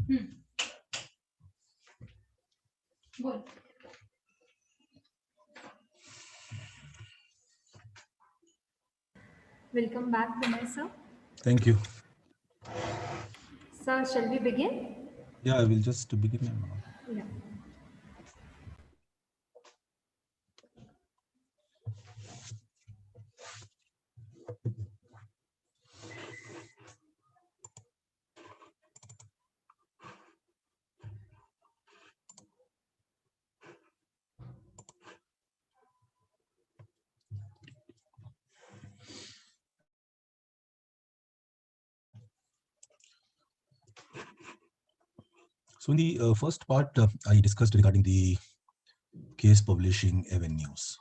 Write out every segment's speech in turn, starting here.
बोल. Welcome back, Vinay sir. Thank you. Sir, shall we begin? Yeah, I will just begin now. Yeah. So in the first part, I discussed regarding the case publishing avenues.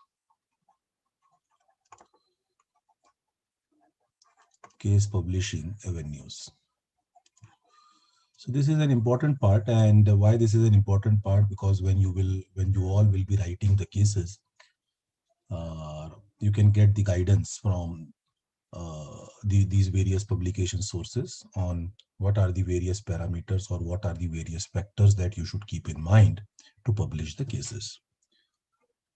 Case publishing avenues. So this is an important part, and why this is an important part, because when you all will be writing the cases, you can get the guidance from these various publication sources on what are the various parameters or what are the various factors that you should keep in mind to publish the cases.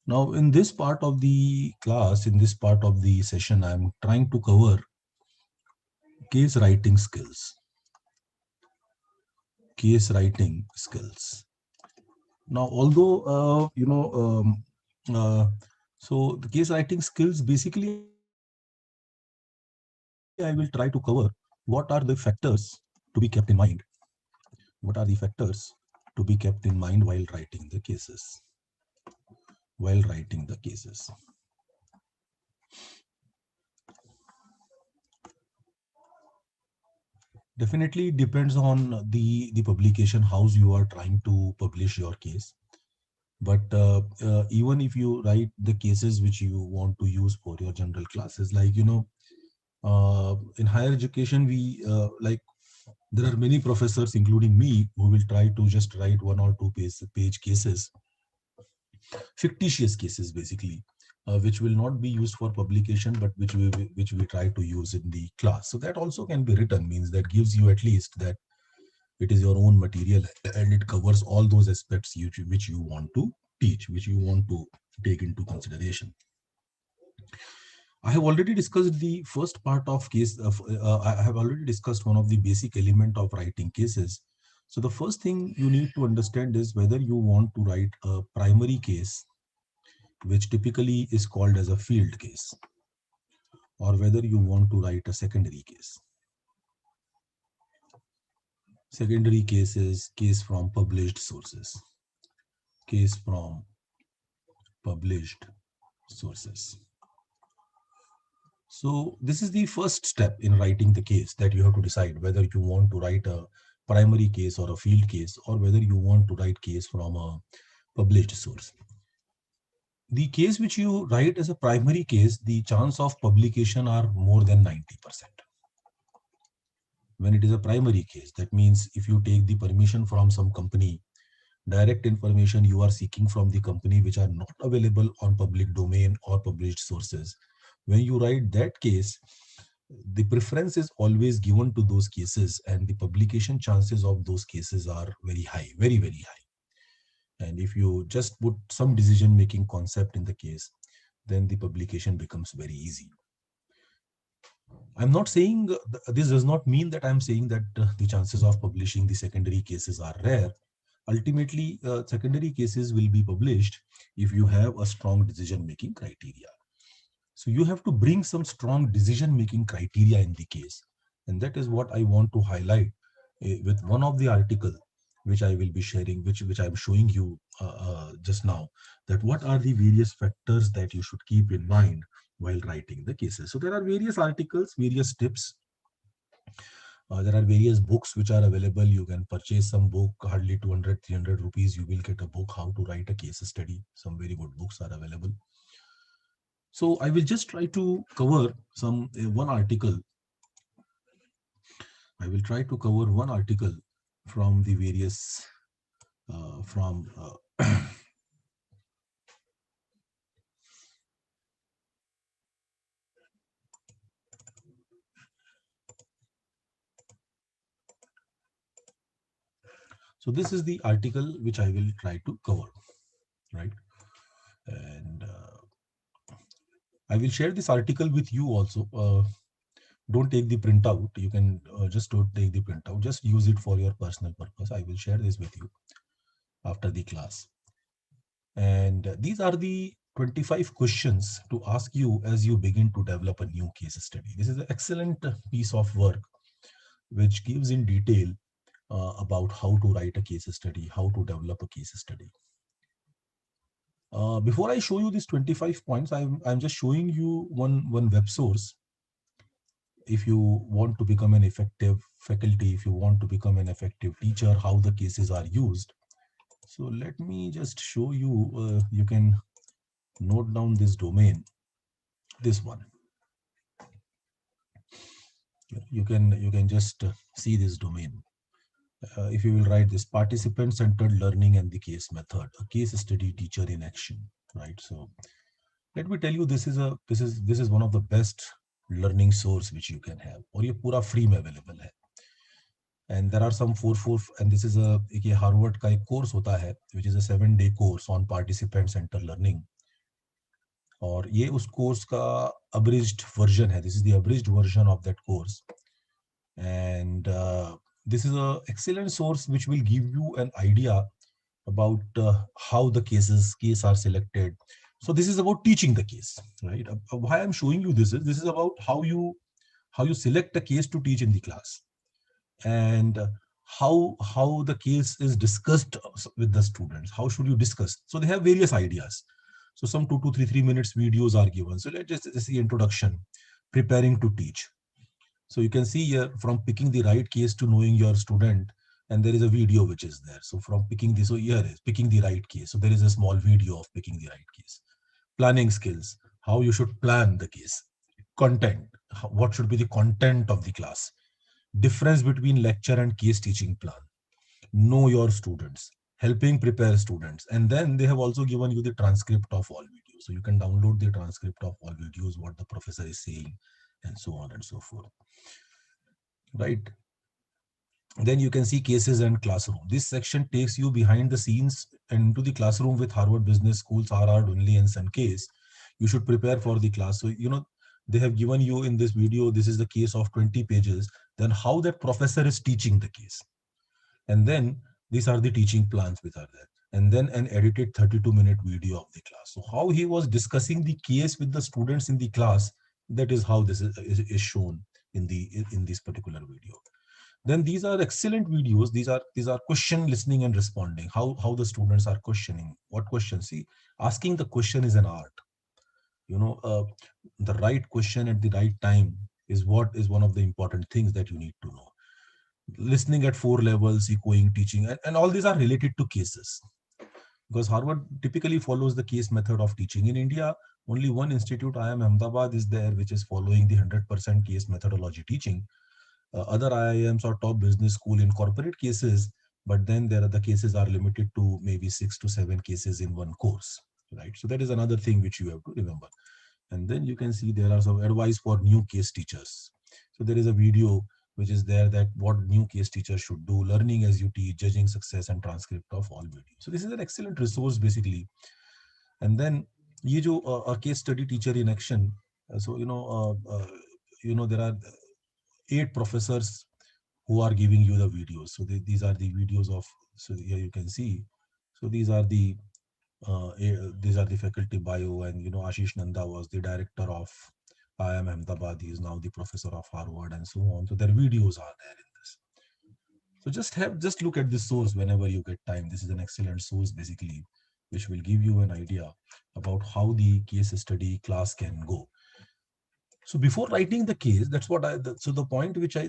Now, in this part of the class, in this part of the session, I'm trying to cover case writing skills. Case writing skills. Now, although, so the case writing skills, basically, I will try to cover what are the factors to be kept in mind. What are the factors to be kept in mind while writing the cases? While writing the cases. Definitely it depends on the publication house you are trying to publish your case. But even if you write the cases which you want to use for your general classes, like, in higher education, we like there are many professors, including me, who will try to just write 1 or 2 page cases, fictitious cases basically, which will not be used for publication, but which we try to use in the class. So that also can be written, means that gives you at least that it is your own material and it covers all those aspects which you want to teach, which you want to take into consideration. I have already discussed the first part of case of, I have already discussed one of the basic element of writing cases. So the first thing you need to understand is whether you want to write a primary case, which typically is called as a field case, or whether you want to write a secondary case. Secondary case is case from published sources. Case from published sources. So this is the first step in writing the case, that you have to decide whether you want to write a primary case or a field case, or whether you want to write case from a published source. The case which you write as a primary case, the chance of publication are more than 90%. When it is a primary case, that means if you take the permission from some company, direct information you are seeking from the company which are not available on public domain or published sources, when you write that case, the preference is always given to those cases, and the publication chances of those cases are very high, very, very high. And if you just put some decision making concept in the case, then the publication becomes very easy. I'm not saying this does not mean that I'm saying that the chances of publishing the secondary cases are rare. Ultimately, secondary cases will be published if you have a strong decision-making criteria. So you have to bring some strong decision-making criteria in the case. And that is what I want to highlight with one of the article which I will be sharing, which I'm showing you just now, that what are the various factors that you should keep in mind while writing the cases. So there are various articles, various tips. There are various books which are available. You can purchase some book, hardly 200, 300 rupees. You will get a book, how to write a case study. Some very good books are available. So I will just try to cover some one article. I will try to cover one article from the various, from So this is the article which I will try to cover, right? And I will share this article with you also. Don't take the printout. You can just don't take the printout. Just use it for your personal purpose. I will share this with you after the class. And these are the 25 questions to ask you as you begin to develop a new case study. This is an excellent piece of work which gives in detail about how to write a case study, how to develop a case study. Before I show you these 25 points, I'm just showing you one web source. If you want to become an effective faculty, if you want to become an effective teacher, how the cases are used. So let me just show you, you can note down this domain, this one. You can just see this domain. If you will write this participant-centered learning and the case method, a case study teacher in action, right? So let me tell you, this is one of the best learning source which you can have, और ये पूरा free में available है. And there are some and this is a Harvard का एक course होता है, which is a 7-day course on participant-centered learning. और ये उस course का abridged version है. This is the abridged version of that course. And this is an excellent source which will give you an idea about how the cases are selected. So this is about teaching the case, right? Why I'm showing you this is about how you select a case to teach in the class, and how the case is discussed with the students. How should you discuss? So they have various ideas. So some 2 to 3 minutes videos are given. So let's just see introduction, preparing to teach. So you can see here from picking the right case to knowing your student, and there is a video which is there. So from picking this, so here is picking the right case. So there is a small video of picking the right case. Planning skills, how you should plan the case. Content, what should be the content of the class. Difference between lecture and case teaching plan. Know your students, helping prepare students. And then they have also given you the transcript of all videos. So you can download the transcript of all videos, what the professor is saying, and so on and so forth. Right. Then you can see cases and classroom. This section takes you behind the scenes and into the classroom with Harvard Business School's R.R. Donnelly and Son case. You should prepare for the class. So, they have given you in this video, this is the case of 20 pages, then how that professor is teaching the case. And then these are the teaching plans which are there. And then an edited 32-minute video of the class. So how he was discussing the case with the students in the class, that is how this is shown in this particular video. Then these are excellent videos. These are question listening and responding. How the students are questioning. What questions? See, asking the question is an art. The right question at the right time is one of the important things that you need to know. Listening at 4 levels, echoing, teaching, and all these are related to cases. Because Harvard typically follows the case method of teaching. In India, only one institute, IIM Ahmedabad, is there, which is following the 100% case methodology teaching. Other IIMs or top business school incorporate cases, but then the cases are limited to maybe 6 to 7 cases in one course, right? So that is another thing which you have to remember. And then you can see there are some advice for new case teachers. So there is a video which is there that what new case teachers should do, learning as you teach, judging success, and transcript of all videos. So this is an excellent resource basically. And then ये जो a case study teacher in action. So there are 8 professors who are giving you the videos. So these are the videos of. So here you can see. So these are the faculty bio, and Ashish Nanda was the director of IIM Ahmedabad. He is now the professor of Harvard, and so on. So their videos are there in this. So just look at this source whenever you get time. This is an excellent source basically, which will give you an idea about how the case study class can go. So before writing the case, that's what the point which I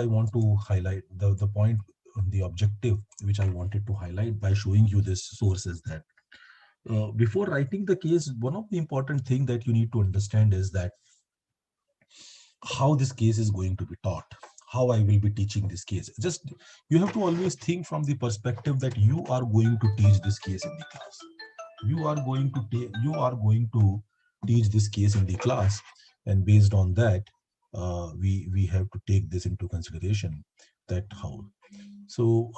want to highlight, the objective which I wanted to highlight by showing you this source is that before writing the case, one of the important thing that you need to understand is that how this case is going to be taught, how I will be teaching this case. Just you have to always think from the perspective that you are going to teach this case in the class. You are going to teach this case in the class, and based on that, we have to take this into consideration. that how. So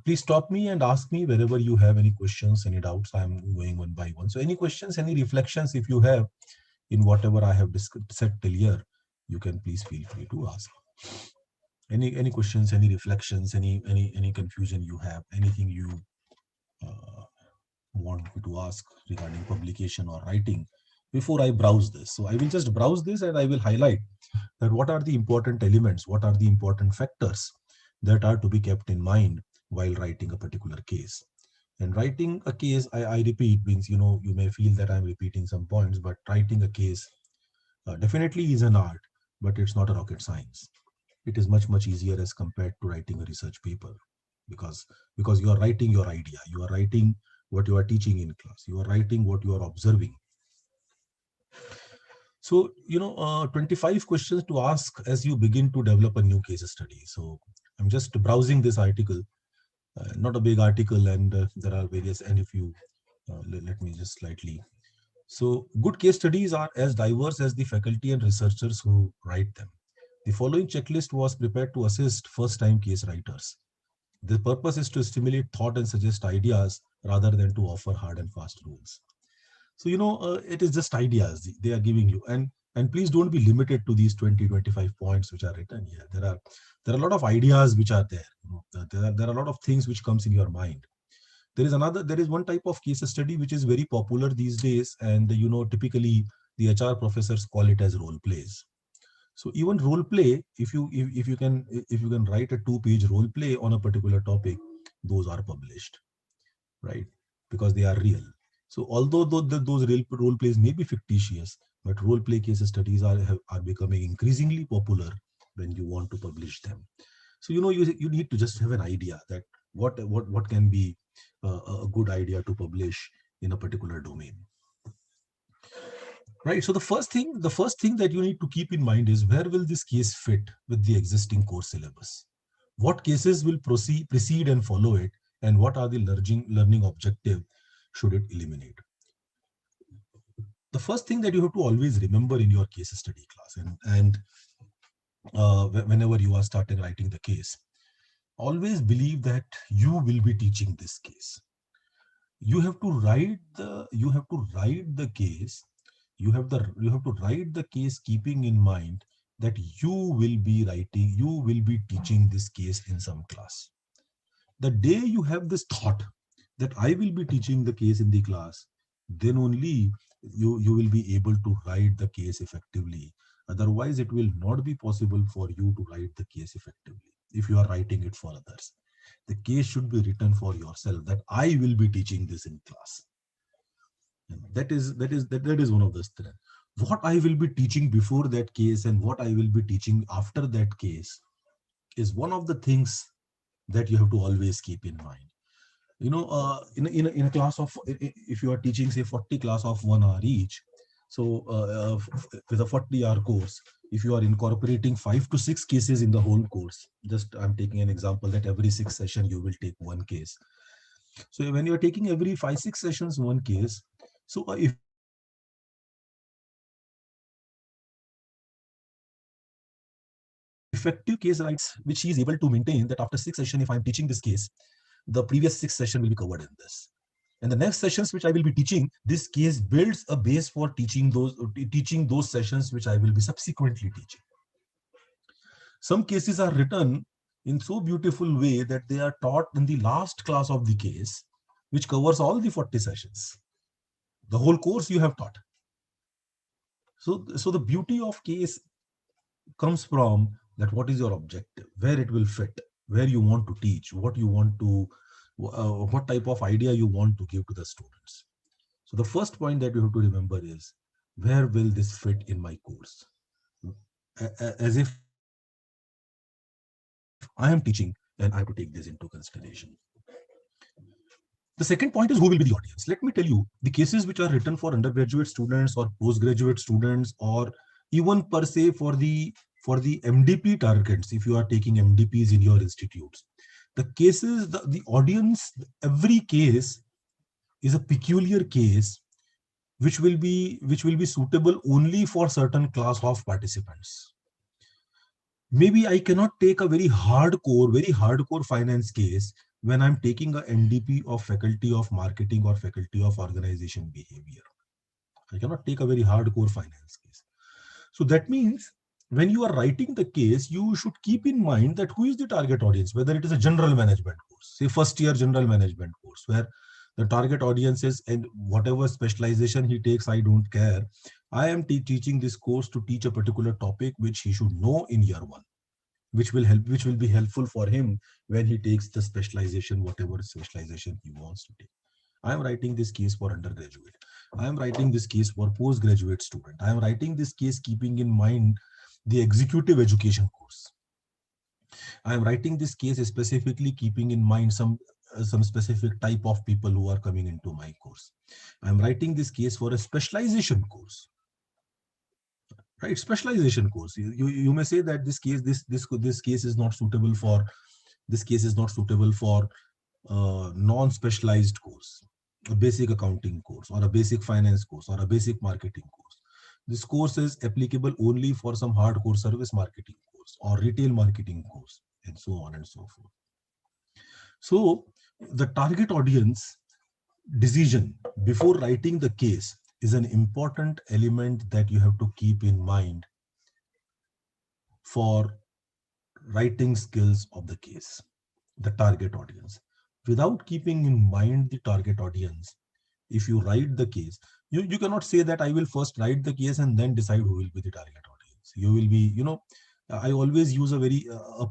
please stop me and ask me wherever you have any questions, any doubts. I'm going one by one. So any questions, any reflections, if you have in whatever I have said till here, you can please feel free to ask. Any questions, any reflections, any confusion you have, anything you uh, want me to ask regarding publication or writing before I browse this. So I will just browse this and I will highlight that what are the important elements, what are the important factors that are to be kept in mind while writing a particular case. And writing a case, I repeat, means, you may feel that I'm repeating some points, but writing a case definitely is an art, but it's not a rocket science. It is much easier as compared to writing a research paper, because you are writing your idea, you are writing what you are teaching in class, you are writing what you are observing. So 25 questions to ask as you begin to develop a new case study. So I'm just browsing this article, not a big article, and there are various, and if you let me just slightly. So good case studies are as diverse as the faculty and researchers who write them. The following checklist was prepared to assist first-time case writers. The purpose is to stimulate thought and suggest ideas rather than to offer hard and fast rules. So it is just ideas they are giving you, and please don't be limited to these 20-25 points which are written here. There are a lot of ideas which are there. There are a lot of things which comes in your mind. There is one type of case study which is very popular these days, and typically the HR professors call it as role plays. So even role play, if you can write a 2-page role play on a particular topic, those are published, right? Because they are real. So although those real role plays may be fictitious, but role play case studies are becoming increasingly popular when you want to publish them. So you need to just have an idea that what can be a good idea to publish in a particular domain. Right. So the first thing that you need to keep in mind is, where will this case fit with the existing course syllabus? What cases will precede and follow it, and what are the learning objective should it eliminate? The first thing that you have to always remember in your case study class, and whenever you are starting writing the case, always believe that you will be teaching this case. You have to case you have to write the case keeping in mind that you will be teaching this case in some class. The day you have this thought that I will be teaching the case in the class, then only you will be able to write the case effectively. Otherwise, it will not be possible for you to write the case effectively if you are writing it for others. The case should be written for yourself, that I will be teaching this in class. And that is one of the strengths. What I will be teaching before that case and what I will be teaching after that case is one of the things that you have to always keep in mind. In a class of, if you are teaching say 40 class of 1 hour each, so with a 40-hour course, if you are incorporating 5 to 6 cases in the whole course, just I'm taking an example that every 6 session you will take one case. So when you are taking every 5-6 sessions one case, so effective case writing which he is able to maintain, that after 6 sessions, if I'm teaching this case, the previous 6 session will be covered in this. And the next sessions which I will be teaching, this case builds a base for teaching those sessions which I will be subsequently teaching. Some cases are written in so beautiful way that they are taught in the last class of the case, which covers all the 40 sessions. The whole course you have taught. So the beauty of case comes from that what is your objective, where it will fit, where you want to teach, what type of idea you want to give to the students. So the first point that you have to remember is, where will this fit in my course? As if I am teaching and I have to take this into consideration. The second point is, who will be the audience? Let me tell you, the cases which are written for undergraduate students or postgraduate students, or even per se for the MDP targets, if you are taking MDPs in your institutes, the cases, the audience, every case is a peculiar case which will be suitable only for certain class of participants. Maybe I cannot take a very hardcore finance case when I'm taking a NDP of faculty of marketing or faculty of organization behavior. I cannot take a very hardcore finance case. So that means when you are writing the case, you should keep in mind that who is the target audience, whether it is a general management course, say first year general management course, where the target audience is, and whatever specialization he takes, I don't care. I am teaching this course to teach a particular topic which he should know in year one, which will be helpful for him when he takes the specialization, whatever specialization he wants to take. I am writing this case for undergraduate. I am writing this case for postgraduate student. I am writing this case keeping in mind the executive education course. I am writing this case specifically keeping in mind some specific type of people who are coming into my course. I am writing this case for a specialization course, right? Specialization course. You may say that this case is not suitable for non-specialized course, a basic accounting course or a basic finance course or a basic marketing course. This course is applicable only for some hardcore service marketing course or retail marketing course, and so on and so forth. So the target audience decision before writing the case is an important element that you have to keep in mind for writing skills of the case, the target audience. Without keeping in mind the target audience, if you write the case, you cannot say that I will first write the case and then decide who will be the target audience. You will be, I always use a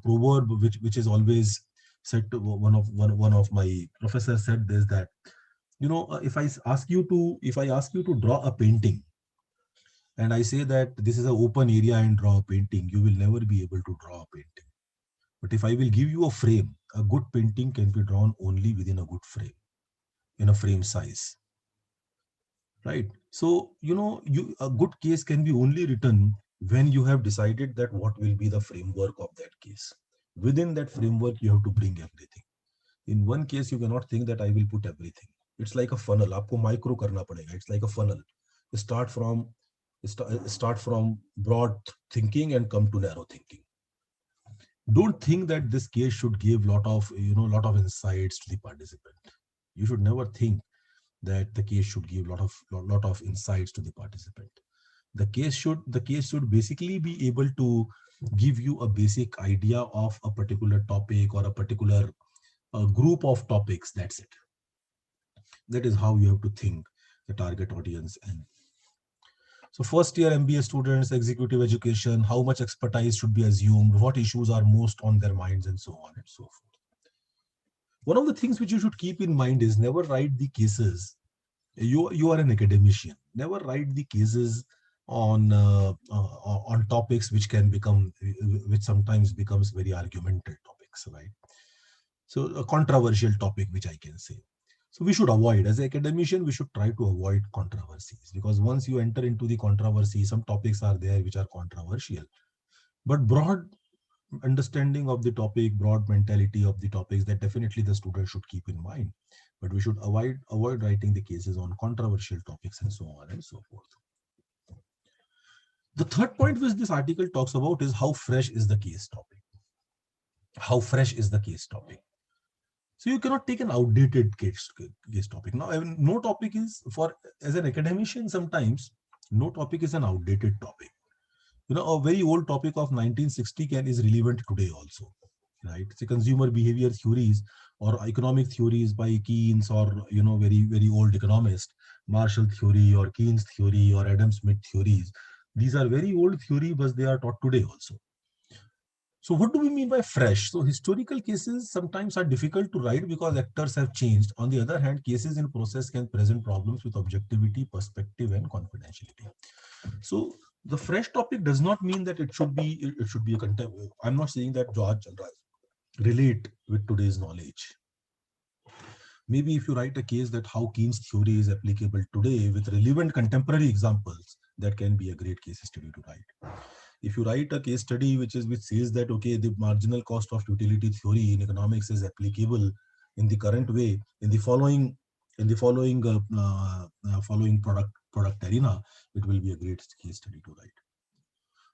proverb which is always said to one of my professors said this, that if I ask you to draw a painting and I say that this is an open area and draw a painting, you will never be able to draw a painting. But if I will give you a frame, a good painting can be drawn only within a good frame, in a frame size, right? So, a good case can be only written when you have decided that what will be the framework of that case. Within that framework, you have to bring everything. In one case, you cannot think that I will put everything. It's like a funnel. आपको micro करना पड़ेगा. It's like a funnel. Start from start from broad thinking and come to narrow thinking. Don't think that this case should give lot of insights to the participant. You should never think that the case should give lot of insights to the participant. The case should basically be able to give you a basic idea of a particular topic or a particular group of topics. That's it. That is how you have to think the target audience. And so first year MBA students, executive education, how much expertise should be assumed, what issues are most on their minds, and so on and so forth. One of the things which you should keep in mind is never write the cases. You are an academician. Never write the cases on topics which sometimes becomes very argumental topics, right? So a controversial topic, which I can say. So we should avoid, as an academician, we should try to avoid controversies, because once you enter into the controversy, some topics are there which are controversial. But broad understanding of the topic, broad mentality of the topics, that definitely the student should keep in mind. But we should avoid writing the cases on controversial topics and so on and so forth. The third point which this article talks about is how fresh is the case topic. How fresh is the case topic? So you cannot take an outdated case topic. Now, no topic is as an academician, sometimes no topic is an outdated topic. A very old topic of 1960 is relevant today also, right? Say consumer behavior theories or economic theories by Keynes, or very very old economist, Marshall theory or Keynes theory or Adam Smith theories. These are very old theory, but they are taught today also. So what do we mean by fresh? So historical cases sometimes are difficult to write because actors have changed. On the other hand, cases in process can present problems with objectivity, perspective, and confidentiality. So the fresh topic does not mean that it should be a contemporary. I'm not saying that George relate with today's knowledge. Maybe if you write a case that how Keynes theory is applicable today with relevant contemporary examples, that can be a great case study to write. If you write a case study which says that, okay, the marginal cost of utility theory in economics is applicable in the current way in the following following product arena, it will be a great case study to write.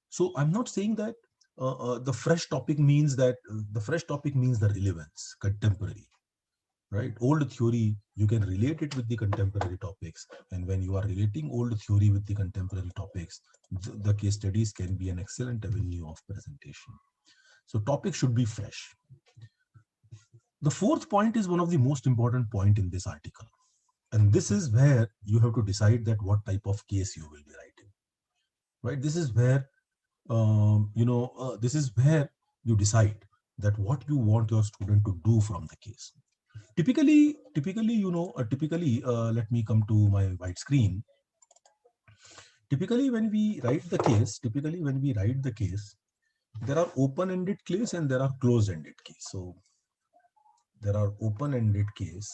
So I'm not saying that The fresh topic means that the relevance, contemporary, right? Old theory, you can relate it with the contemporary topics, and when you are relating old theory with the contemporary topics, the case studies can be an excellent avenue of presentation. So topic should be fresh. The fourth point is one of the most important point in this article, and this is where you have to decide that what type of case you will be writing, right? This is where this is where you decide that what you want your student to do from the case. Typically, let me come to my white screen. Typically when we write the case, there are open-ended case and there are closed-ended case. So there are open-ended case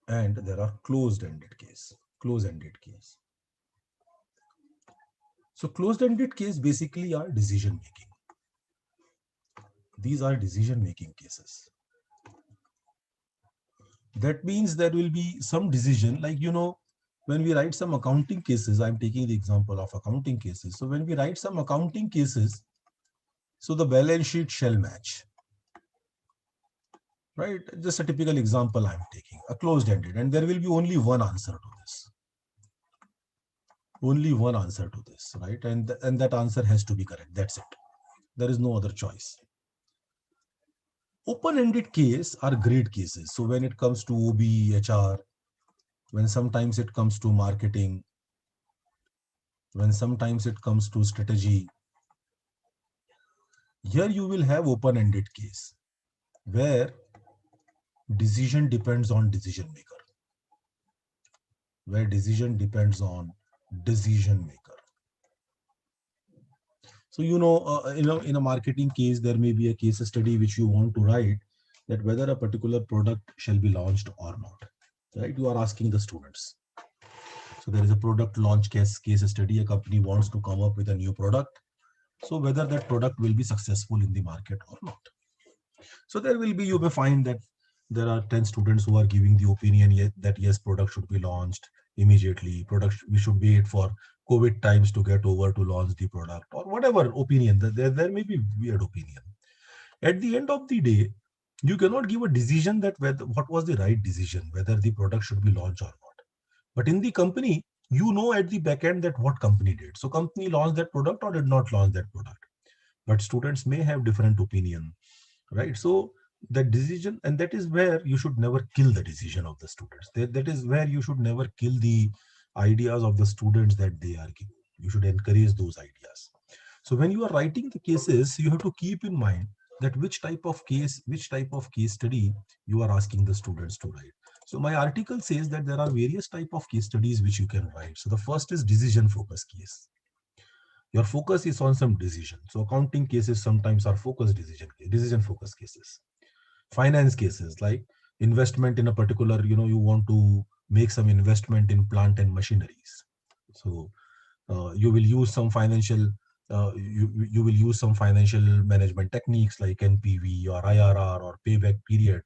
and there are closed-ended case. Closed-ended case. So closed-ended case basically are decision making. These are decision making cases. That means there will be some decision, like, when we write some accounting cases, I'm taking the example of accounting cases. So when we write some accounting cases, so the balance sheet shall match, right? Just a typical example I'm taking, a closed-ended, and there will be only one answer to this. Only one answer to this, right? And that answer has to be correct. That's it. There is no other choice. Open-ended case are great cases. So when it comes to OB, HR, when sometimes it comes to marketing, when sometimes it comes to strategy, here you will have open-ended case where decision depends on decision maker. Where decision depends on decision maker. So, in a marketing case, there may be a case study which you want to write, that whether a particular product shall be launched or not, right? You are asking the students. So there is a product launch case study. A company wants to come up with a new product. So whether that product will be successful in the market or not. So there will be, you may find that there are 10 students who are giving the opinion that yes, product should be launched immediately. We should wait for COVID times to get over to launch the product, or whatever opinion. There may be weird opinion. At the end of the day, you cannot give a decision that what was the right decision, whether the product should be launched or not. But in the company, at the back end that what company did. So company launched that product or did not launch that product. But students may have different opinion, right? So the decision, and that is where you should never kill the decision of the students. That is where you should never kill the ideas of the students that they are giving. You should encourage those ideas. So when you are writing the cases, you have to keep in mind that which type of case study you are asking the students to write. So my article says that there are various type of case studies which you can write. So the first is decision focus case. Your focus is on some decision. So accounting cases sometimes are decision focus cases. Finance cases, like investment in a particular, you want to make some investment in plant and machineries. So you will use some financial management techniques like NPV or IRR or payback period,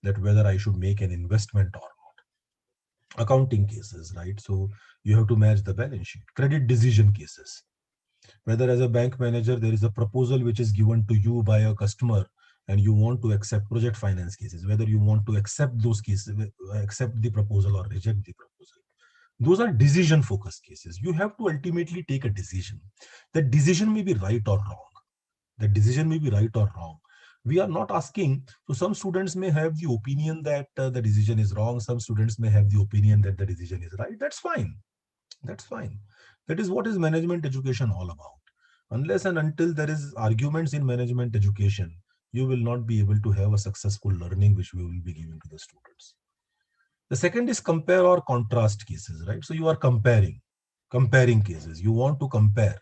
that whether I should make an investment or not. Accounting cases, right? So you have to match the balance sheet. Credit decision cases, whether as a bank manager there is a proposal which is given to you by a customer and you want to accept. Project finance cases, whether you want to accept those cases, accept the proposal or reject the proposal. Those are decision focused cases. You have to ultimately take a decision. That decision may be right or wrong. We are not asking. So some students may have the opinion that the decision is wrong. Some students may have the opinion that the decision is right. That's fine. That is what is management education all about. Unless and until there is arguments in management education, you will not be able to have a successful learning which we will be giving to the students. The second is compare or contrast cases, right? So you are comparing cases. You want to compare,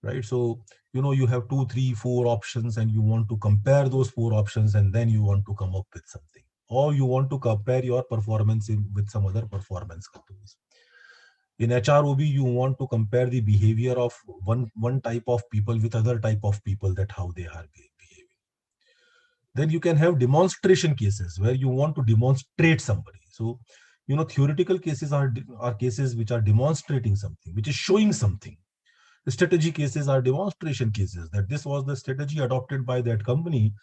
right? So, you have 2, 3, 4 options and you want to compare those 4 options and then you want to come up with something. Or you want to compare your performance with some other performance companies. In HROB, you want to compare the behavior of one type of people with other type of people, that how they are behaving. Then you can have demonstration cases where you want to demonstrate somebody. So, theoretical cases are cases which are demonstrating something, which is showing something. Strategy cases are demonstration cases, that this was the strategy adopted by that company,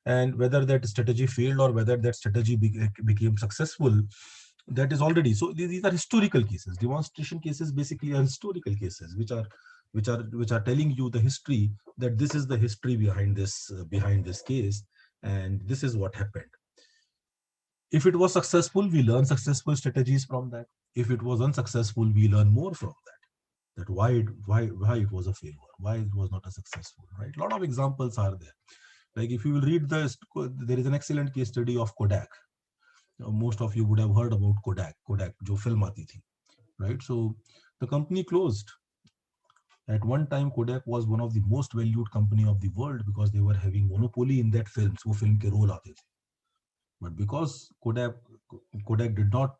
and whether that strategy failed or whether that strategy became successful, that is already. So these are historical cases. Demonstration cases basically are historical cases, which are telling you the history, that this is the history behind this case, and this is what happened. If it was successful, we learn successful strategies from that. If it was unsuccessful, we learn more from that. That why it was a failure, why it was not a successful, right? A lot of examples are there. Like if you will read there is an excellent case study of Kodak. Most of you would have heard about Kodak जो film आती थी, right? So the company closed. At one time, Kodak was one of the most valued company of the world because they were having monopoly in that film. वो film के role आते थे. But because Kodak did not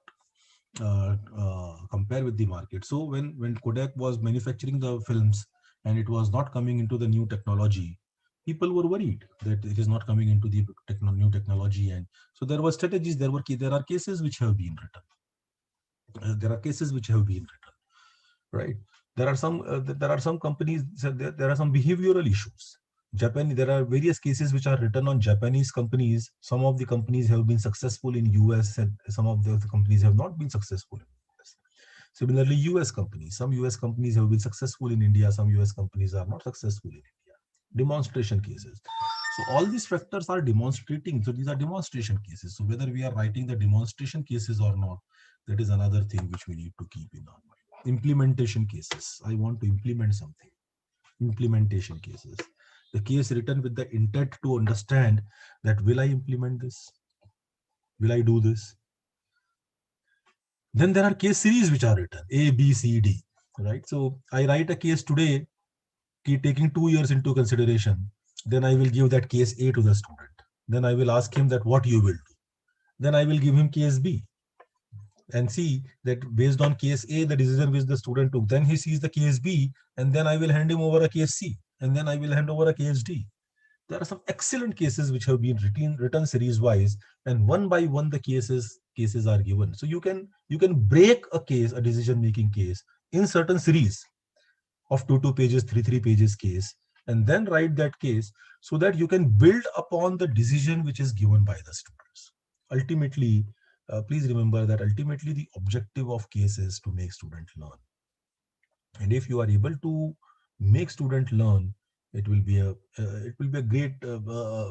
compare with the market. So when Kodak was manufacturing the films and it was not coming into the new technology, people were worried that it is not coming into the new technology, and so there were strategies. There are cases which have been written. There are cases which have been written, right? There are some companies. So there are some behavioral issues. There are various cases which are written on Japanese companies. Some of the companies have been successful in US, and some of the companies have not been successful in US. Similarly, US companies. Some US companies have been successful in India. Some US companies are not successful in India. Demonstration cases. So all these factors are demonstrating. So these are demonstration cases. So whether we are writing the demonstration cases or not, that is another thing which we need to keep in our mind. Implementation cases. I want to implement something. Implementation cases. The case written with the intent to understand that will I implement this? Will I do this? Then there are case series which are written A, B, C, D. Right. So I write a case today, taking 2 years into consideration. Then I will give that case A to the student. Then I will ask him that what you will do. Then I will give him case B and see that based on case A, the decision which the student took. Then he sees the case B, and then I will hand him over a case C, and then I will hand over a case D. There are some excellent cases which have been written series wise, and one by one the cases are given. So you can break a decision making case in certain series of 2 pages, 3 pages case, and then write that case so that you can build upon the decision which is given by the students. Ultimately, please remember that ultimately the objective of case is to make student learn. And if you are able to make student learn, it will be a great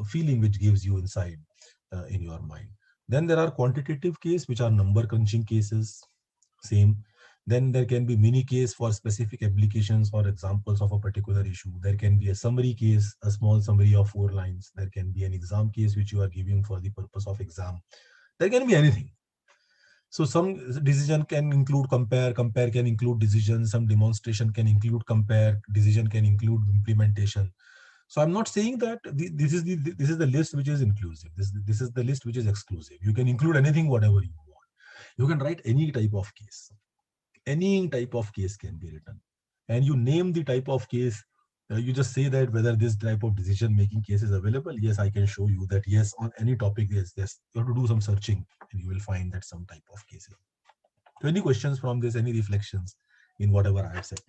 feeling which gives you inside in your mind. Then there are quantitative case which are number crunching cases. Same. Then there can be mini case for specific applications or examples of a particular issue. There can be a summary case, a small summary of 4 lines. There can be an exam case which you are giving for the purpose of exam. There can be anything. So some decision can include compare can include decision, some demonstration can include compare, decision can include implementation. So I'm not saying that this is the list which is inclusive. This is the list which is exclusive. You can include anything, whatever you want. You can write any type of case. Any type of case can be written, and you name the type of case. You just say that whether this type of decision making case is available. Yes, I can show you that. Yes, on any topic, yes. You have to do some searching, and you will find that some type of cases. So any questions from this? Any reflections in whatever I have said?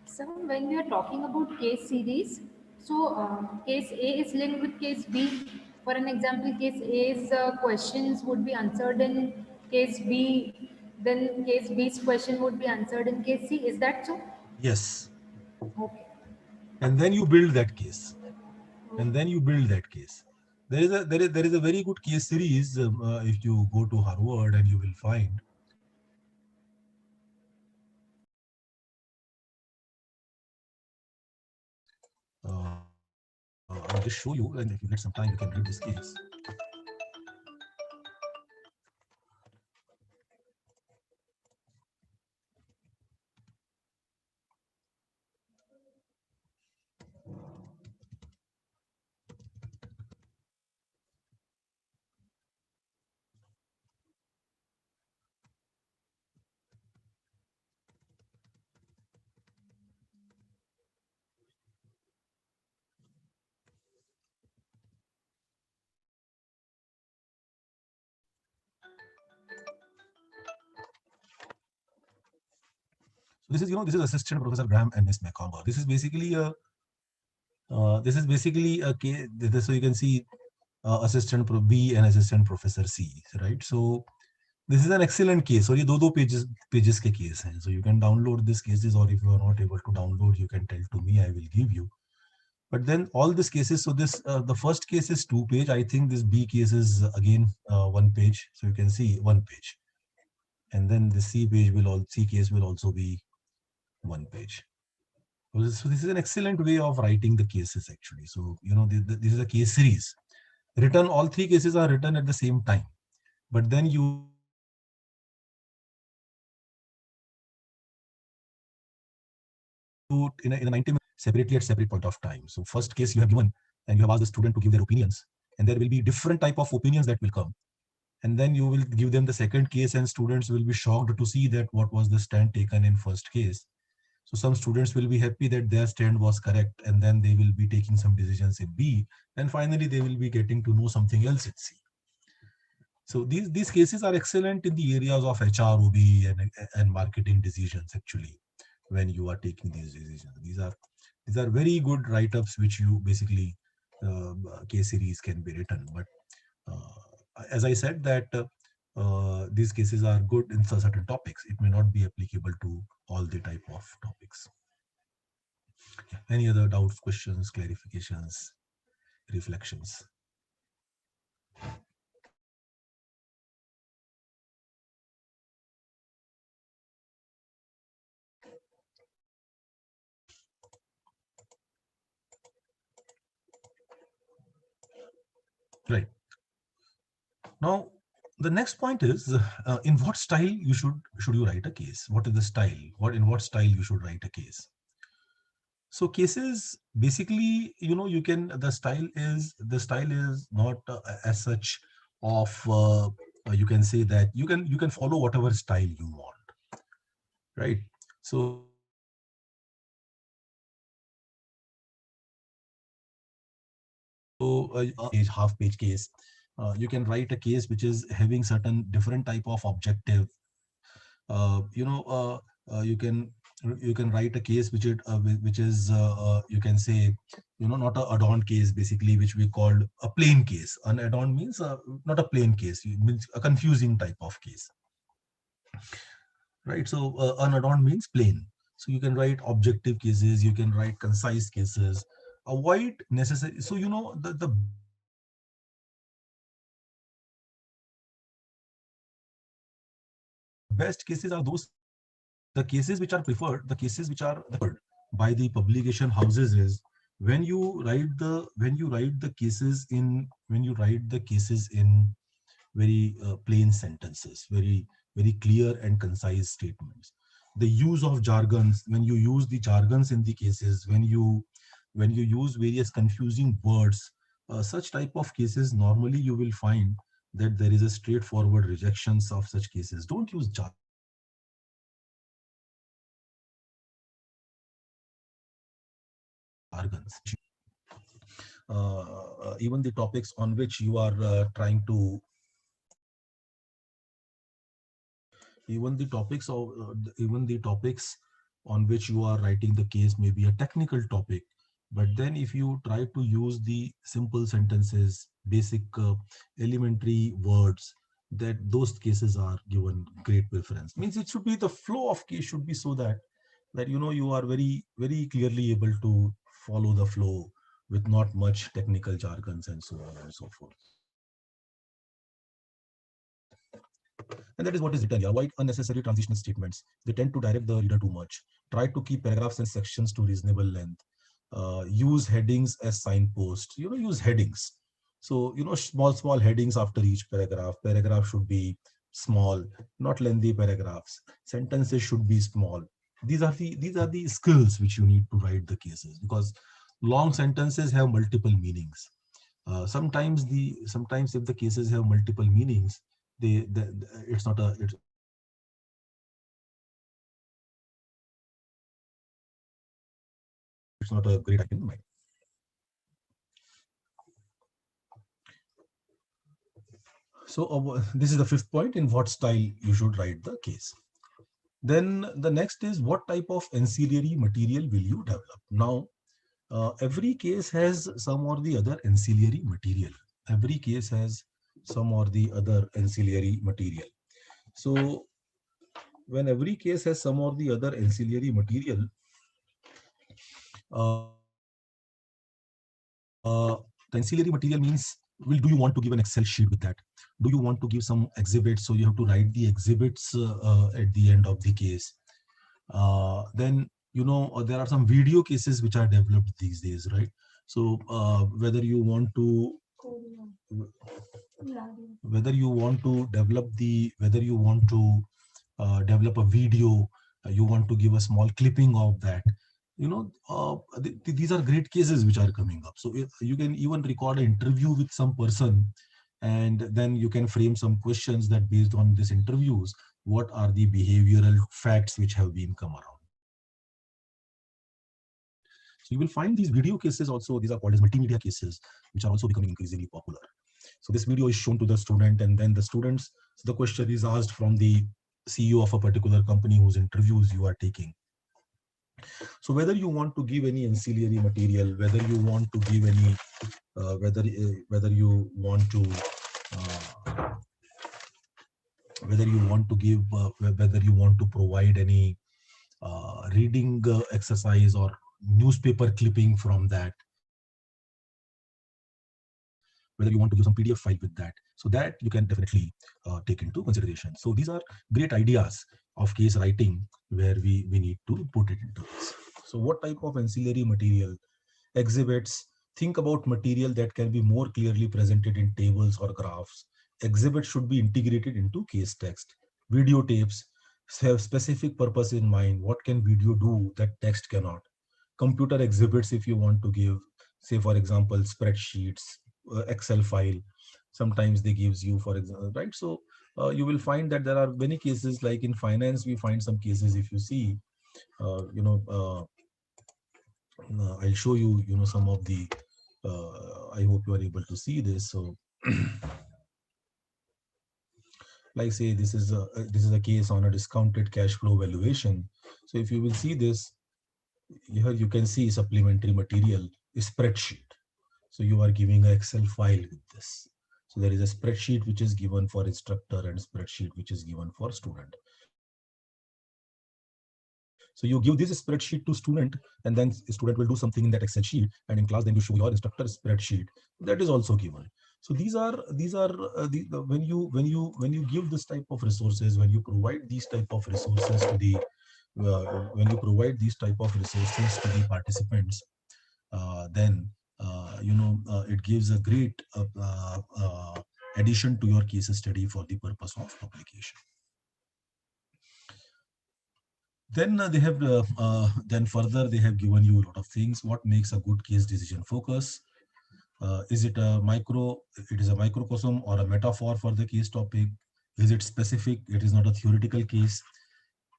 So when we are talking about case series, so case A is linked with case B. For an example, case A's questions would be answered in case B, then case B's question would be answered in case C. Is that so? Yes, Okay. and then you build that case, and then you build that case. There is a very good case series. If you go to Harvard, and you will find. I'll just show you, and if you get some time, you can read this case. So this is Assistant Professor Graham and Miss Macomber. This is basically a case. So you can see Assistant Pro B and Assistant Professor C, right? So this is an excellent case. So ये दो pages के case हैं. So you can download these cases, or if you are not able to download, you can tell to me. I will give you. But then all these cases. So this the first case is 2 page. I think this B case is again 1 page. So you can see 1 page, and then the C case will also be 1 page. So this is an excellent way of writing the cases actually. So this is a case series. Written all 3 cases are written at the same time, but then you in a 90 minutes separately at separate point of time. So first case you have given and you have asked the student to give their opinions, and there will be different type of opinions that will come. And then you will give them the second case, and students will be shocked to see that what was the stand taken in first case. So some students will be happy that their stand was correct, and then they will be taking some decisions in B, and finally they will be getting to know something else in C. So these cases are excellent in the areas of HROB and marketing decisions actually. When you are taking these decisions, these are very good write-ups which you basically case series can be written. But as I said that these cases are good in certain topics. It may not be applicable to all the type of topics. Yeah. Any other doubts, questions, clarifications, reflections? Right. Now, the next point is in what style should you write a case? What is the style? In what style you should write a case? So cases basically, you can the style is not as such of you can say that you can follow whatever style you want, right? So half page case, you can write a case which is having certain different type of objective. uh, you know uh, you can write a case which is you can say not a adorned case, basically, which we called a plain case. An adorned means not a plain case, it means a confusing type of case, right? So unadorned means plain. So you can write objective cases, you can write concise cases, avoid necessary. So the best cases are those cases which are preferred by the publication houses is when you write the cases in very plain sentences, very clear and concise statements. The use of jargons, when you use the jargons in the cases, when you use various confusing words, such type of cases, normally you will find that there is a straightforward rejections of such cases. Don't use jargons. Even the topics on which you are trying to even the topics of even the topics on which you are writing the case may be a technical topic, but then if you try to use the simple sentences, basic elementary words, that those cases are given great preference. Means it should be the flow of case should be so that you are very clearly able to follow the flow with not much technical jargons and so on and so forth. And that is what is written here. Avoid unnecessary transitional statements. They tend to direct the reader too much. Try to keep paragraphs and sections to reasonable length. Use headings as signposts. Use headings. So, small headings after each paragraph. Paragraph should be small, not lengthy paragraphs. Sentences should be small. These are the skills which you need to write the cases, because long sentences have multiple meanings. Sometimes if the cases have multiple meanings, it's not a it's not a great idea in my opinion. So this is the fifth point: in what style you should write the case. Then the next is what type of ancillary material will you develop? Now, every case has some or the other ancillary material. Every case has some or the other ancillary material. So when every case has some or the other ancillary material, the ancillary material means, do you want to give an Excel sheet with that? Do you want to give some exhibits? So you have to write the exhibits at the end of the case. Then, there are some video cases which are developed these days, right? So whether you want to whether you want to develop the whether you want to develop a video, you want to give a small clipping of that, these are great cases which are coming up. So you can even record an interview with some person, and then you can frame some questions that based on these interviews, what are the behavioral facts which have been come around. So you will find these video cases also, these are called as multimedia cases, which are also becoming increasingly popular. So this video is shown to the student, and then the question is asked from the CEO of a particular company whose interviews you are taking. So whether you want to give any ancillary material, whether you want to give any, whether you want to, uh, whether you want to give, whether you want to provide any reading exercise or newspaper clipping from that, whether you want to give some PDF file with that, so that you can definitely take into consideration. So these are great ideas of case writing where we need to put it into this. So what type of ancillary material? Exhibits. Think about material that can be more clearly presented in tables or graphs. Exhibits should be integrated into case text. Videotapes have specific purpose in mind. What can video do that text cannot? Computer exhibits, if you want to give, say for example, spreadsheets, Excel file. Sometimes they gives you, for example, right? So you will find that there are many cases, like in finance, we find some cases, if you see, uh, you know, uh, I'll show you, some of the, I hope you are able to see this. So like say this is a case on a discounted cash flow valuation. So if you will see this, here you can see supplementary material, spreadsheet. So you are giving an Excel file with this. So there is a spreadsheet which is given for instructor and spreadsheet which is given for student. So you give this spreadsheet to student, and then student will do something in that Excel sheet, and in class then you show your instructor spreadsheet. That is also given. So when you give this type of resources, when you provide these type of resources to the when you provide these type of resources to the participants, then it gives a great addition to your case study for the purpose of publication. Then then further they have given you a lot of things. What makes a good case decision focus? Is it a micro? It is a microcosm or a metaphor for the case topic. Is it specific? It is not a theoretical case.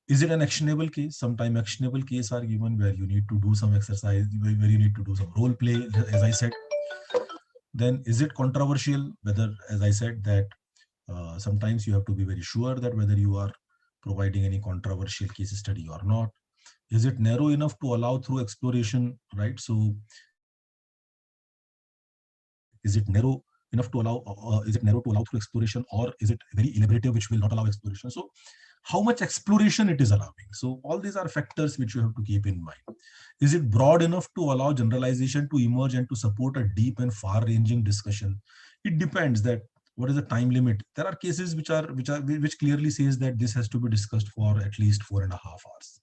Is it an actionable case? Sometimes actionable case are given where you need to do some exercise, where you need to do some role play, as I said. Then is it controversial? Whether, as I said, that sometimes you have to be very sure that whether you are providing any controversial case study or not. Is it narrow enough to allow through exploration, right? So is it narrow enough to allow, is it narrow to allow through exploration, or is it very elaborative which will not allow exploration? So how much exploration it is allowing? So all these are factors which you have to keep in mind. Is it broad enough to allow generalization to emerge and to support a deep and far-ranging discussion? It depends that what is the time limit. There are cases which clearly says that this has to be discussed for at least 4.5 hours.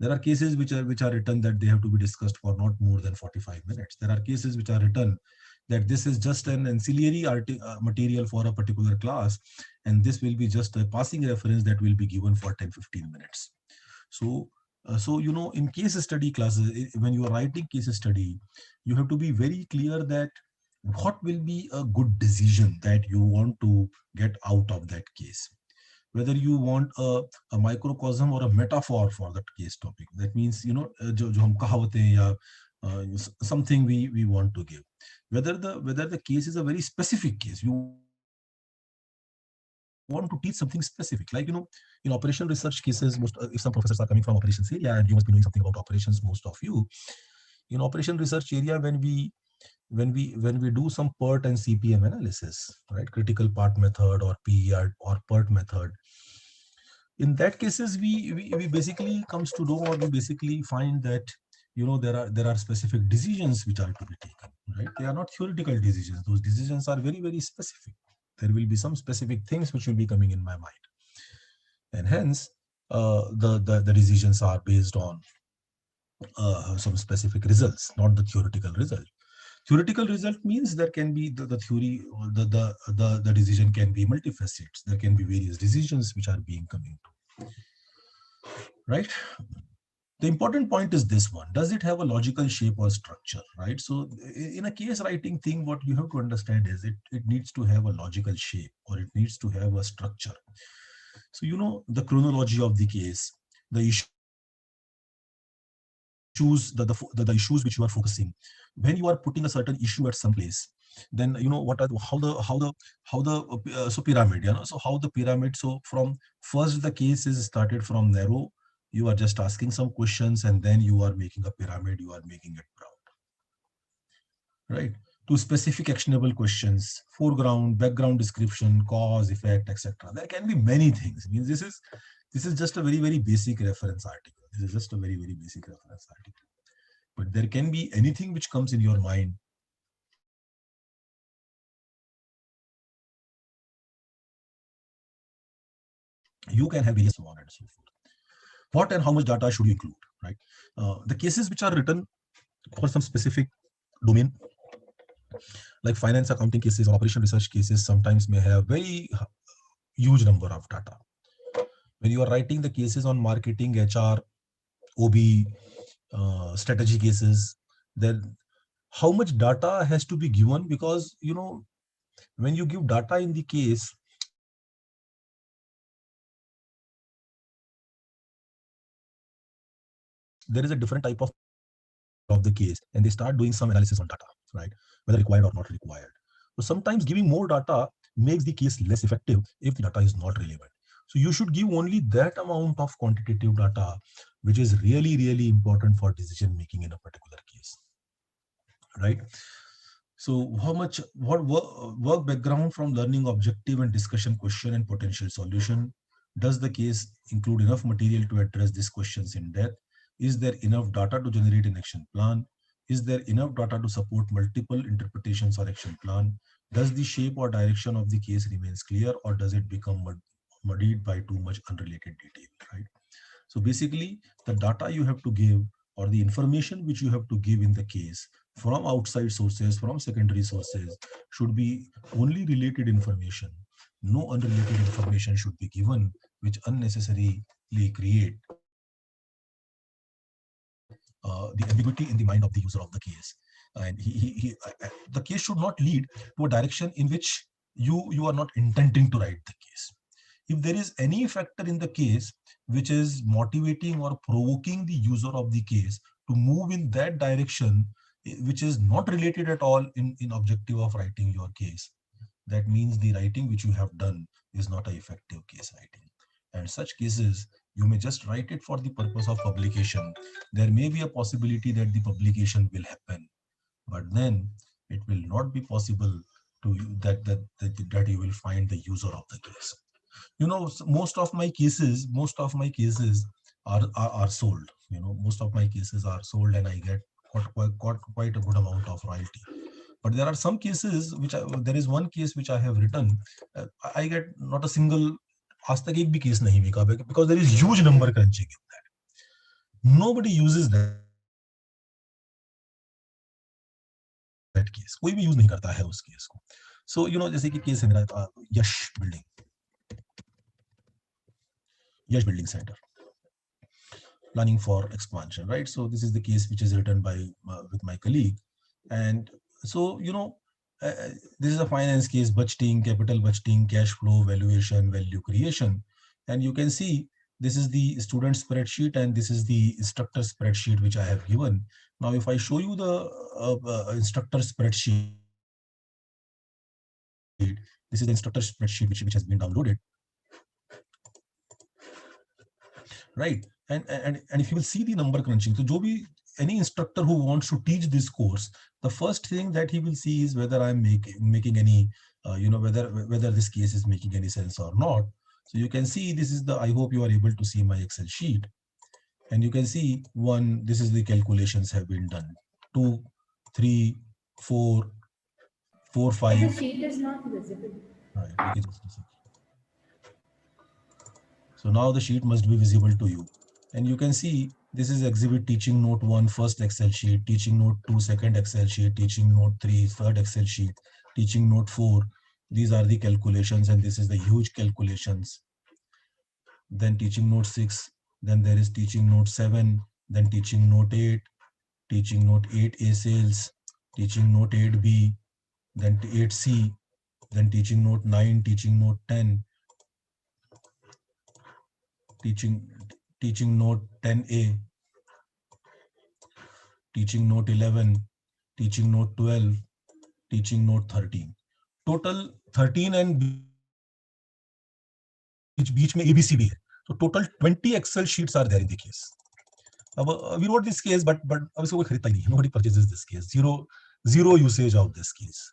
There are cases which are written that they have to be discussed for not more than 45 minutes. There are cases which are written that this is just an ancillary material for a particular class, and this will be just a passing reference that will be given for 10-15 minutes. So in case study classes, when you are writing case study, you have to be very clear that what will be a good decision that you want to get out of that case. Whether you want a microcosm or a metaphor for that case topic. That means, जो हम कहावतें या something we want to give. Whether the case is a very specific case, you want to give a very specific case, want to teach something specific. Like, in operation research cases, if some professors are coming from operations area, and you must be knowing something about operations, most of you, in operation research area, when we do some PERT and CPM analysis, right, critical part method or PER or PERT method, in that cases we basically comes to know, or we basically find that there are specific decisions which are to be taken, right? They are not theoretical decisions. Those decisions are very, very specific. There will be some specific things which will be coming in my mind, and hence the decisions are based on some specific results, not the theoretical result. Theoretical result means there can be the theory, or the decision can be multifaceted. There can be various decisions which are being coming to, right? The important point is this one: does it have a logical shape or structure, right? So in a case writing thing, what you have to understand is it needs to have a logical shape, or it needs to have a structure. So the chronology of the case, the issues, the issues which you are focusing, when you are putting a certain issue at some place, then what are how the so pyramid, so how the pyramid. So from first, the case is started from narrow. You are just asking some questions, and then you are making a pyramid, you are making it broad, right? To specific actionable questions, foreground, background description, cause, effect, etc. There can be many things. I mean, this is just a very, very basic reference article. This is just a very, very basic reference article. But there can be anything which comes in your mind. You can have various, so on and so forth. What and how much data should you include, right? The cases which are written for some specific domain, like finance, accounting cases or operation research cases, sometimes may have very huge number of data. When you are writing the cases on marketing, HR, OB, strategy cases, then how much data has to be given? Because when you give data in the case, there is a different type of data which you give. There is a different type of of the case, and they start doing some analysis on data, right? Whether required or not required. So sometimes giving more data makes the case less effective if the data is not relevant. So you should give only that amount of quantitative data which is really, really important for decision making in a particular case, right? So how much, what work background from learning objective and discussion question and potential solution? Does the case include enough material to address these questions in depth? Is there enough data to generate an action plan? Is there enough data to support multiple interpretations or action plan? Does the shape or direction of the case remains clear, or does it become muddied by too much unrelated detail, right? So basically, the data you have to give, or the information which you have to give in the case from outside sources, from secondary sources, should be only related information. No unrelated information should be given, which unnecessarily create the ambiguity in the mind of the user of the case. And the case should not lead to a direction in which you are not intending to write the case. If there is any factor in the case which is motivating or provoking the user of the case to move in that direction, which is not related at all in objective of writing your case, that means the writing which you have done is not an effective case writing. And such cases, you may just write it for the purpose of publication. There may be a possibility that the publication will happen, but then it will not be possible to that you will find the user of the case. Most of my cases are sold. Most of my cases are sold, and I get quite a good amount of royalty. But there are some cases there is one case which I have written. I get not a single, आज तक एक भी case नहीं बिका, because there is huge number crunching in that. Nobody uses that case. कोई भी use नहीं करता है उस case को. So जैसे कि case है मेरा यश building, Yash Building Center, planning for expansion, right? So this is the case which is written by with my colleague. And so this is a finance case: budgeting, capital budgeting, cash flow, valuation, value creation. And you can see this is the student spreadsheet, and this is the instructor spreadsheet which I have given. Now if I show you the instructor spreadsheet, this is the instructor spreadsheet which has been downloaded. right? And if you will see the number crunching, so jo bhi any instructor who wants to teach this course, the first thing that he will see is whether I'm making any whether this case is making any sense or not. So you can see, this is the, I hope you are able to see my Excel sheet, and you can see, one, this is the calculations have been done, two, three, four, four, But the five. sheet is not visible. Right, okay, just a second. So now the sheet must be visible to you. And you can see this is exhibit teaching note 1, first Excel sheet, teaching note 2, second Excel sheet, teaching note 3, third Excel sheet, teaching note 4. These are the calculations, and this is the huge calculations. Then teaching note 6, then there is teaching note 7, then teaching note 8, teaching note 8A sales, teaching note 8B, then 8C, then teaching note 9, teaching note 10, teaching teaching note 10A, teaching note 11, teaching note 12, teaching note 13. Total 13, and बीच बीच में ABCD है. So total 20 Excel sheets are there in the case. अब we wrote this case, but अब इसको कोई खरीदता ही नहीं है. Nobody purchases this case. Zero usage of this case.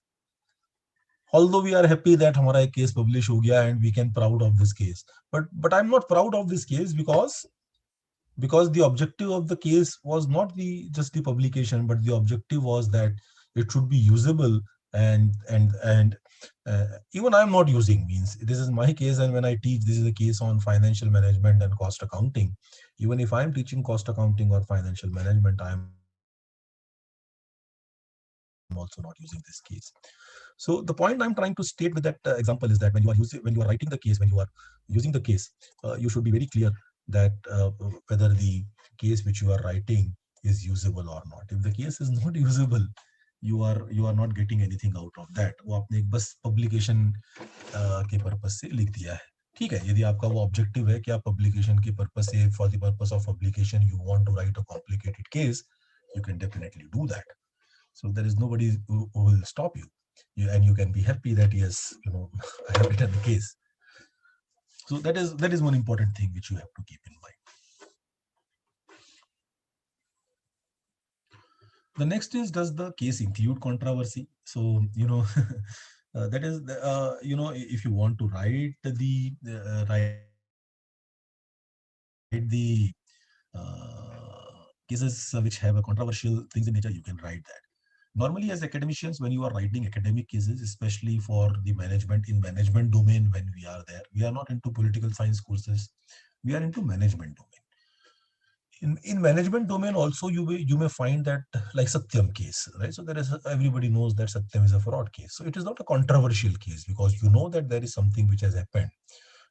Although we are happy that हमारा एक case publish हो गया and we can proud of this case, but I'm not proud of this case because the objective of the case was not the just the publication, but the objective was that it should be usable. And even I'm not using, means this is my case, and when I teach, this is a case on financial management and cost accounting. Even if I'm teaching cost accounting or financial management, I'm also not using this case. So the point I'm trying to state with that example is that when you are writing the case, when you are using the case, you should be very clear that whether the case which you are writing is usable or not. If the case is not usable, you are not getting anything out of that. वो आपने एक बस publication के purpose से लिख दिया है. ठीक है, यदि आपका वो ऑब्जेक्टिव है कि आप पब्लिकेशन के पर्पस से, for the purpose of publication, you want to write a complicated case, you can definitely do that. So there is nobody who will stop you. And you can be happy that yes, I have written the case. So that is one important thing which you have to keep in mind. The next is, does the case include controversy? So that is if you want to write the cases which have a controversial things in nature, you can write that. Normally, as academicians, when you are writing academic cases, especially for the management domain, when we are there, we are not into political science courses, we are into management domain. In management domain also, you may find that, like Satyam case, right? So there is, everybody knows that Satyam is a fraud case. So it is not a controversial case, because you know that there is something which has happened.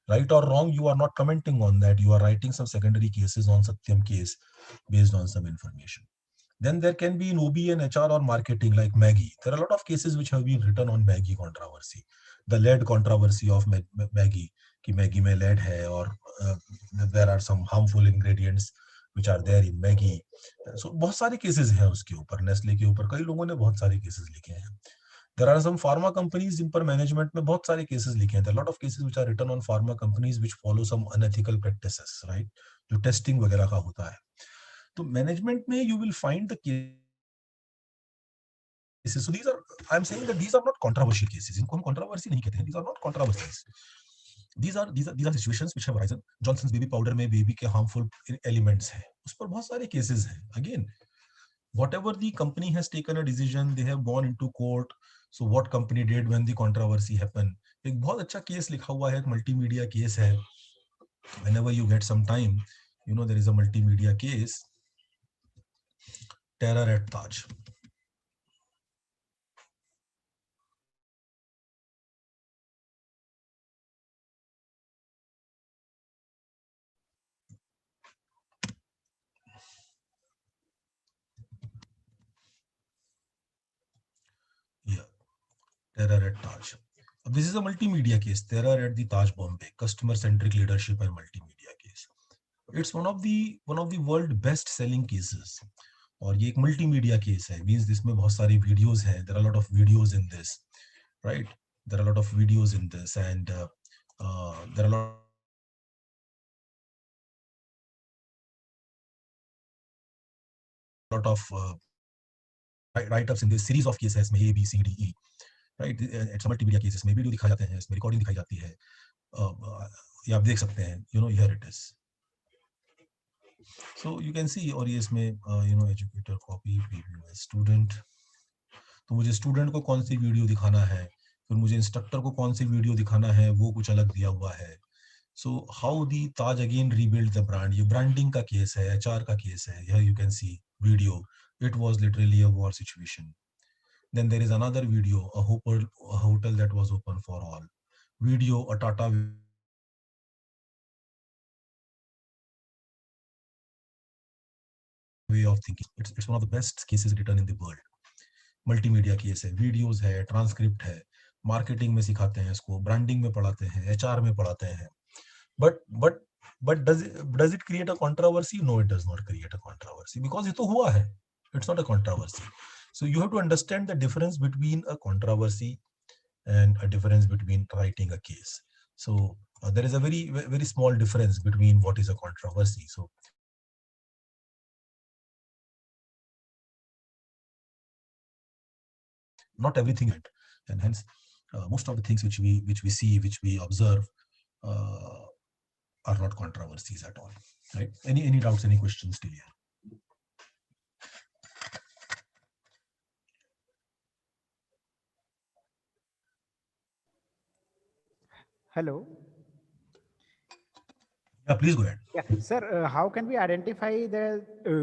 Right or wrong, you are not commenting on that. You are writing some secondary cases on Satyam case based on some information. Then there can be in OB and HR or marketing, like Maggie. There are a lot of cases which have been written on Maggie controversy. The lead controversy of Maggie, कि Maggie में lead है, or there are some harmful ingredients which are there in Maggie. So बहुत सारे cases हैं उसके ऊपर, Nestle के ऊपर कई लोगों ने बहुत सारे cases लिखे हैं. There are some pharma companies जिन पर management में बहुत सारे cases लिखे हैं. There are a lot of cases which are written on pharma companies which follow some unethical practices, right? जो testing वगैरह का होता है. तो मैनेजमेंट में you will find the cases. So these are, I'm saying that these are not controversial cases. इनको हम controversy नहीं कहते हैं. These are not controversies. These are situations which have arisen. Johnson's baby powder में baby के harmful elements हैं. उस पर बहुत सारे cases हैं. Again, whatever the company has taken a decision, they have gone into court. So what company did when the controversy happened? एक बहुत अच्छा case लिखा हुआ है, एक multimedia case है. Whenever you get some time, there is a multimedia case, Terror at Taj. Yeah, Terror at Taj. This is a multimedia case, Terror at the Taj Bombay, customer-centric leadership and multimedia case. It's one of the world best-selling cases. और ये एक multimedia case है, means जिसमें बहुत सारी videos हैं. There are a lot of videos in this, right? There are a lot of videos in this, and there are a lot of lot of write-ups in this series of cases में A, B, C, D, E, right? It's a multimedia cases में video दिखाए जाते हैं, इसमें recording दिखाई जाती है, ये आप देख सकते हैं, here it is. So you can see, और ये इसमें educator copy preview है student, तो मुझे स्टूडेंट को कौन सी वीडियो दिखाना है, फिर मुझे इंस्ट्रक्टर को कौन सी वीडियो दिखाना है, वो कुछ अलग दिया हुआ है. So how the Taj again rebuilt the brand, ये branding का केस है, HR का केस है. Here you can see video, it was literally a war situation. Then there is another video, a hotel that was open for all. Video, a Tata way of thinking. It's one of the best cases written in the world. Multimedia case है, videos है, transcript है, marketing में सिखाते हैं इसको, branding में पढ़ाते हैं, एचआर में पढ़ाते हैं. But does it create a controversy? No, it does not create a controversy because ये तो हुआ है. It's not a controversy. So you have to understand the difference between a controversy and a difference between writing a case. So there is a very, very small difference between what is a controversy. So not everything, and hence most of the things which we see, which we observe, are not controversies at all, right? Any doubts, any questions still here? Hello. Yeah, please go ahead. Yeah, sir, how can we identify the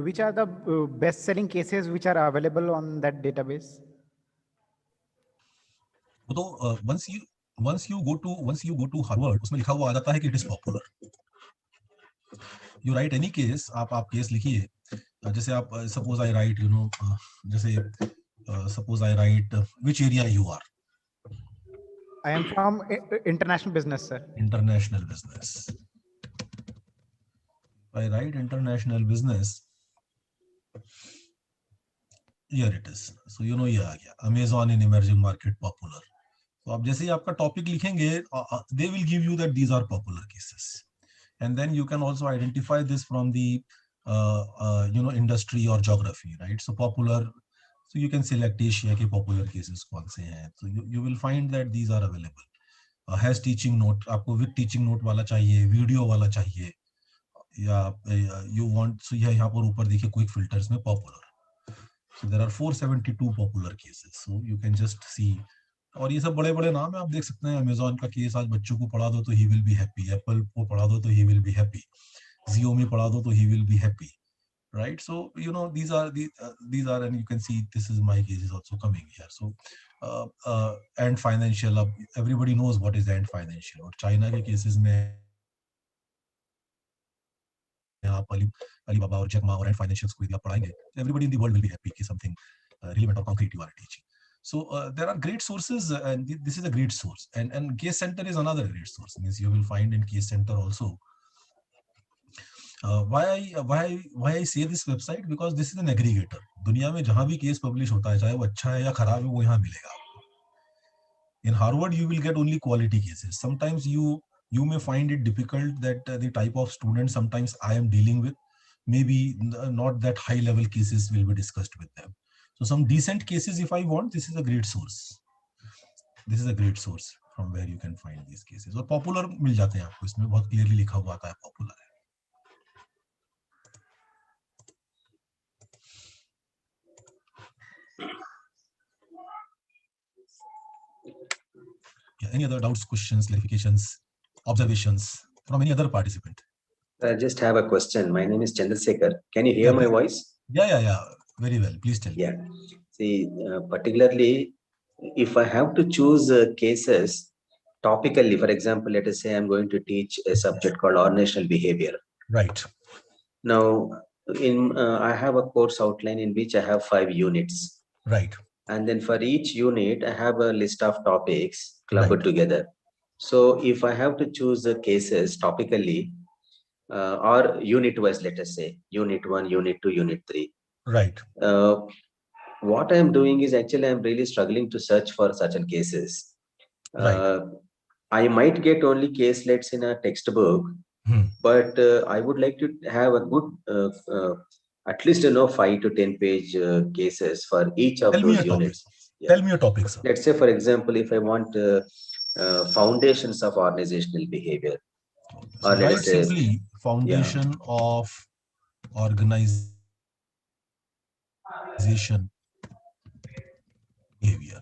which are the best-selling cases which are available on that database? तो once you go to Harvard, उसमें लिखा हुआ आ जाता है कि it is popular. You write any case, आप case लिखिए, जैसे आप suppose I write, जैसे suppose I write which area you are. I am from international business, sir. International business. I write international business. Here it is. So ये आ गया, Amazon in emerging market popular. तो आप जैसे ही आपका topic लिखेंगे, they will give you that these are popular cases, and then you can also identify this from the industry or geography, right? So popular, so you can select Asia के popular cases कौन से हैं, so you will find that these are available. Has teaching note, आपको with teaching note वाला चाहिए, video वाला चाहिए, या you want, so यहाँ पर ऊपर देखिए क्विक फिल्टर्स में popular. So there are 472 popular cases, so you can just see. और ये सब बड़े बड़े नाम है, आप देख सकते हैं. अमेजॉन का केस आज बच्चों को पढ़ा दो तो he will be happy, Apple को पढ़ा दो तो he will be happy, Xiaomi पढ़ा दो तो he will be happy, right? So these are, and you can see this is my case is also coming here. So and financial, everybody knows what is and financial. और China के cases में आप Alibaba और Jack Ma और and financials को यदि आप पढ़ाएंगे, everybody in the world will be happy कि something relevant or concrete you are teaching. So there are great sources, and this is a great source, and case center is another great source. Means you will find in case center also. Why I say this website, because this is an aggregator. दुनिया में जहां भी case publish होता है, चाहे वो अच्छा है या खराब है, वो यहाँ मिलेगा आपको. In Harvard you will get only quality cases. Sometimes you may find it difficult that the type of student sometimes I am dealing with, maybe not that high level cases will be discussed with them. So some decent cases if I want, this is a great source. This is a great source from where you can find these cases. और popular मिल जाते हैं आपको, इसमें बहुत clearly लिखा हुआ आता है popular है. Yeah, any other doubts, questions, clarifications, observations from any other participant? I just have a question. My name is Chandrasekhar. Can you hear my voice? Yeah. Very well. Please tell me. Yeah. See, particularly if I have to choose cases topically, for example, let us say I'm going to teach a subject called organizational behavior. Right. Now, I have a course outline in which I have 5 units. Right. And then for each unit, I have a list of topics clubbed together. So if I have to choose the cases topically, or unit wise, let us say unit 1, unit 2, unit 3. Right. What I'm doing is actually I'm really struggling to search for such cases. Right. I might get only caselets in a textbook, but I would like to have a good at least 5 to 10 page cases for each of Tell me those a topic. units. Yeah. Tell me a topic, sir. Let's say, for example, if I want foundations of organizational behavior, So or let write us say, simply yeah, foundation of organization behavior.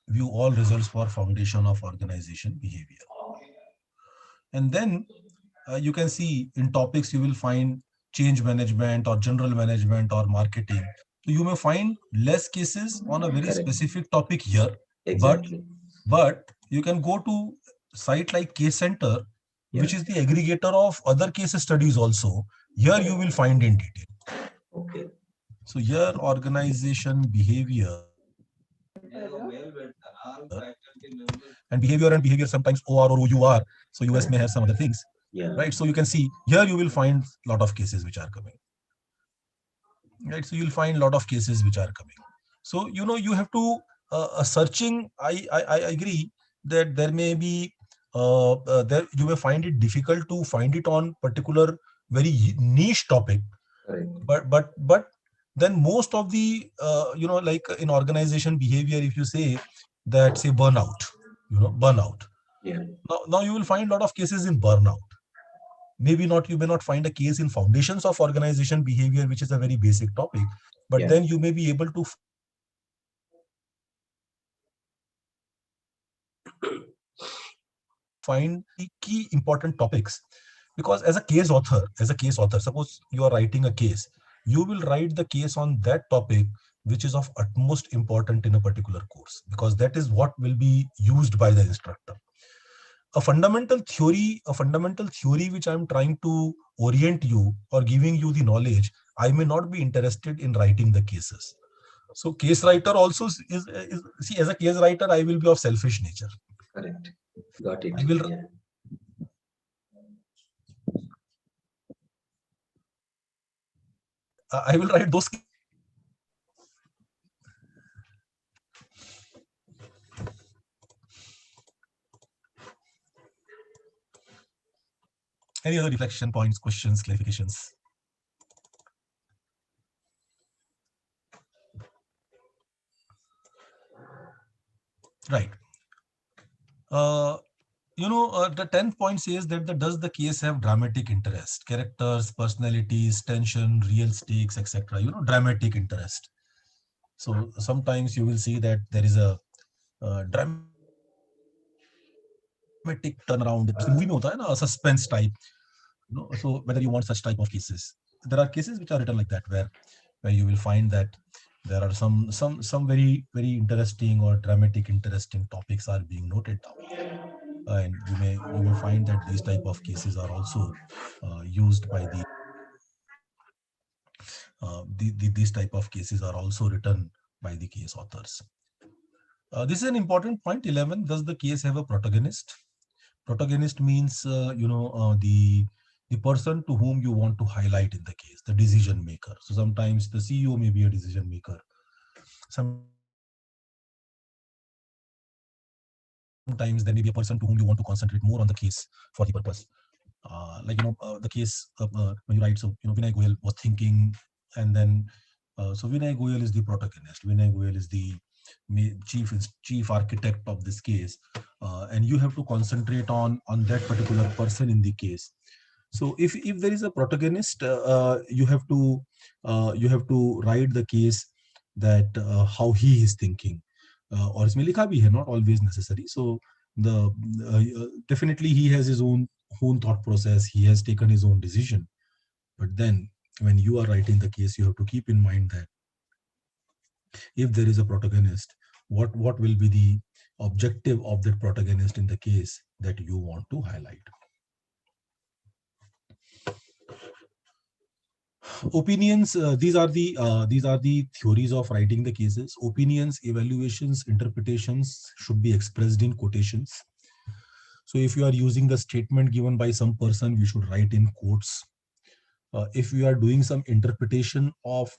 View all results for foundation of organization behavior. And then you can see in topics you will find change management or general management or marketing. So you may find less cases on a very correct, specific topic here, but exactly. you can go to site like Case Center, Yeah, which is the aggregator of other case studies also. Here you will find in detail. okay, So here organization behavior and behavior sometimes OR or OUR. So US may have correct. some other things, Yeah, right? So you can see here you will find a lot of cases which are coming, right? So you'll find a lot of cases which are coming. So you have to searching. I agree that there may be there you may find it difficult to find it on particular very niche topic, correct. but then most of the like in organization behavior, if you say that, say burnout, burnout. Yeah, Now you will find a lot of cases in burnout. Maybe not, you may not find a case in foundations of organization behavior, which is a very basic topic, but yeah, then you may be able to find the key important topics. Because as a case author, suppose you are writing a case, you will write the case on that topic which is of utmost important in a particular course, because that is what will be used by the instructor. A fundamental theory which I'm trying to orient you or giving you the knowledge, I may not be interested in writing the cases. So case writer also is see, as a case writer, I will be of selfish nature. correct. Got it. I will Yeah, I will write those. Any other reflection points, questions, clarifications? Right. Uh, the 10th point says that does the case have dramatic interest, characters, personalities, tension, real stakes, etc. Dramatic interest. So sometimes you will see that there is a dramatic turnaround. जैसे movie में होता है ना, suspense type. So whether you want such type of cases, there are cases which are written like that, where you will find that there are some very interesting or dramatic interesting topics are being noted down, and you may find that these type of cases are also used by these type of cases are also written by the case authors. This is an important point. 11, does the case have a protagonist? Protagonist means the person to whom you want to highlight in the case, the decision maker. So sometimes the CEO may be a decision maker. Sometimes there may be a person to whom you want to concentrate more on the case for the purpose. Like the case when you write. So Vinay Goyal was thinking, and then so Vinay Goyal is the protagonist. Vinay Goyal is the chief architect of this case, and you have to concentrate on that particular person in the case. So if there is a protagonist, you have to write the case that how he is thinking, or इसमें लिखा भी है, not always necessary. So the definitely he has his own thought process. He has taken his own decision. But then when you are writing the case, you have to keep in mind that if there is a protagonist, what will be the objective of that protagonist in the case that you want to highlight. Opinions, these are the theories of writing the cases. Opinions, evaluations, interpretations should be expressed in quotations. So if you are using the statement given by some person, you should write in quotes. If you are doing some interpretation of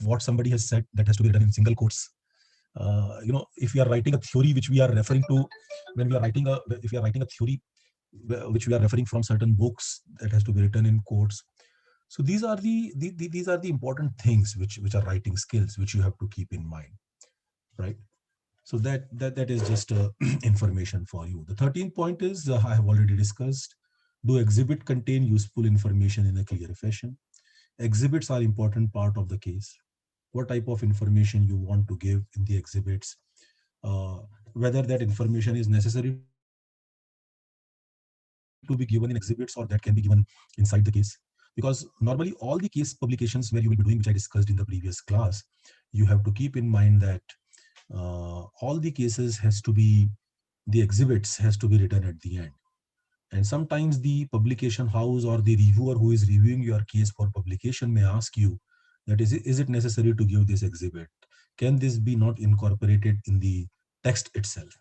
what somebody has said, that has to be written in single quotes. If you are writing a theory which we are referring to, when we are writing a if we are writing a theory which we are referring from certain books that has to be written in quotes. So these are these are the important things which are writing skills which you have to keep in mind, right? So that is just information for you. The 13th point is I have already discussed. Do exhibit contain useful information in a clear fashion? Exhibits are important part of the case. What type of information you want to give in the exhibits, uh, whether that information is necessary to be given in exhibits or that can be given inside the case. Because normally all the case publications where you will be doing, which I discussed in the previous class, you have to keep in mind that all the cases has to be, the exhibits has to be written at the end. And sometimes the publication house or the reviewer who is reviewing your case for publication may ask you that is it necessary to give this exhibit? Can this be not incorporated in the text itself?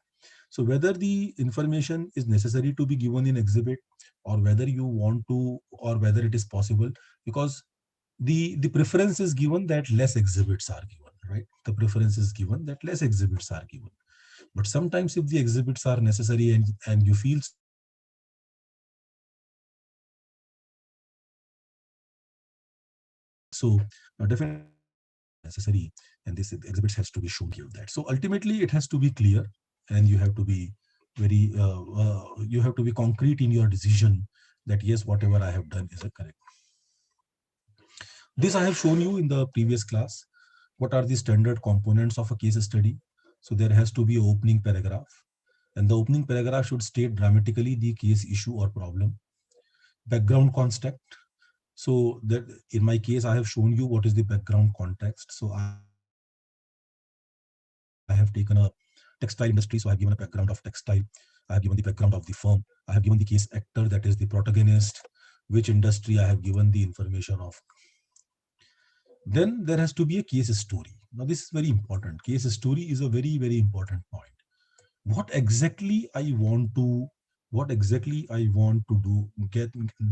So whether the information is necessary to be given in exhibit, or whether you want to, or whether it is possible, because the preference is given that less exhibits are given, right? The preference is given that less exhibits are given. But sometimes if the exhibits are necessary and you feel so, definitely you can give the exhibits in exhibit. And this exhibits has to be shown to give that. So ultimately it has to be clear, and you have to be very you have to be concrete in your decision that yes, whatever I have done is a correct. This I have shown you in the previous class. What are the standard components of a case study? So there has to be an opening paragraph, and the opening paragraph should state dramatically the case issue or problem. Background context. So that in my case, I have shown you what is the background context. So I have taken a textile industry. So I have given a background of textile. I have given the background of the firm. I have given the case actor, that is the protagonist, which industry I have given the information of. Then there has to be a case story. Now this is very important. Case story is a very important point. What exactly I want to,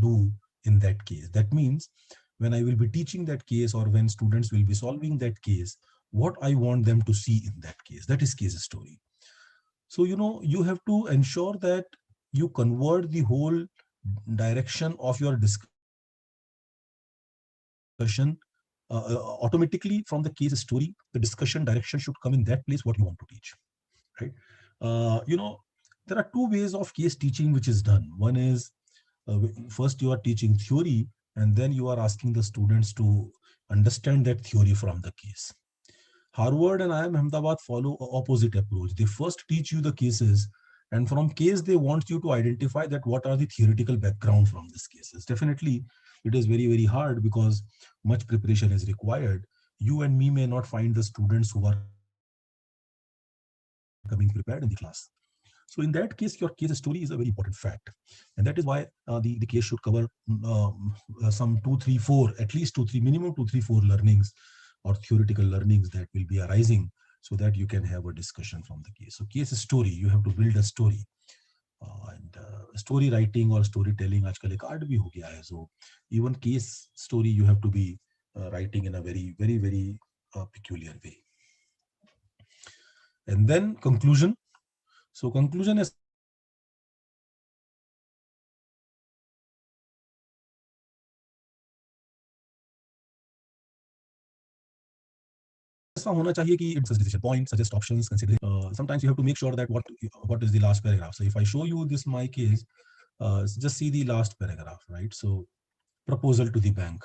do in that case. That means when I will be teaching that case, or when students will be solving that case, what I want them to see in that case, that is case story. So you have to ensure that you convert the whole direction of your discussion automatically from the case story. The discussion direction should come in that place what you want to teach, right? There are two ways of case teaching which is done. One is first you are teaching theory, and then you are asking the students to understand that theory from the case. Harvard and IIM Ahmedabad follow a opposite approach. They first teach you the cases, and from case they want you to identify that what are the theoretical background from these cases. Definitely, it is very hard because much preparation is required. You and me may not find the students who are coming prepared in the class. So in that case, your case story is a very important fact, and that is why the case should cover some 2 3 4, at least 2 3, minimum 2 3 4 learnings or theoretical learnings that will be arising, so that you can have a discussion from the case. So case story, you have to build a story, and story writing or storytelling आजकल एक art भी हो गया है. So even case story you have to be writing in a very peculiar way. And then conclusion. So conclusion ऐसा होना चाहिए कि इंटरेस्टिंग हो, decision point, suggest options, consider. Sometimes you have to make sure that what is the last paragraph. So if I show you this my case, just see the last paragraph, right? So proposal to the bank,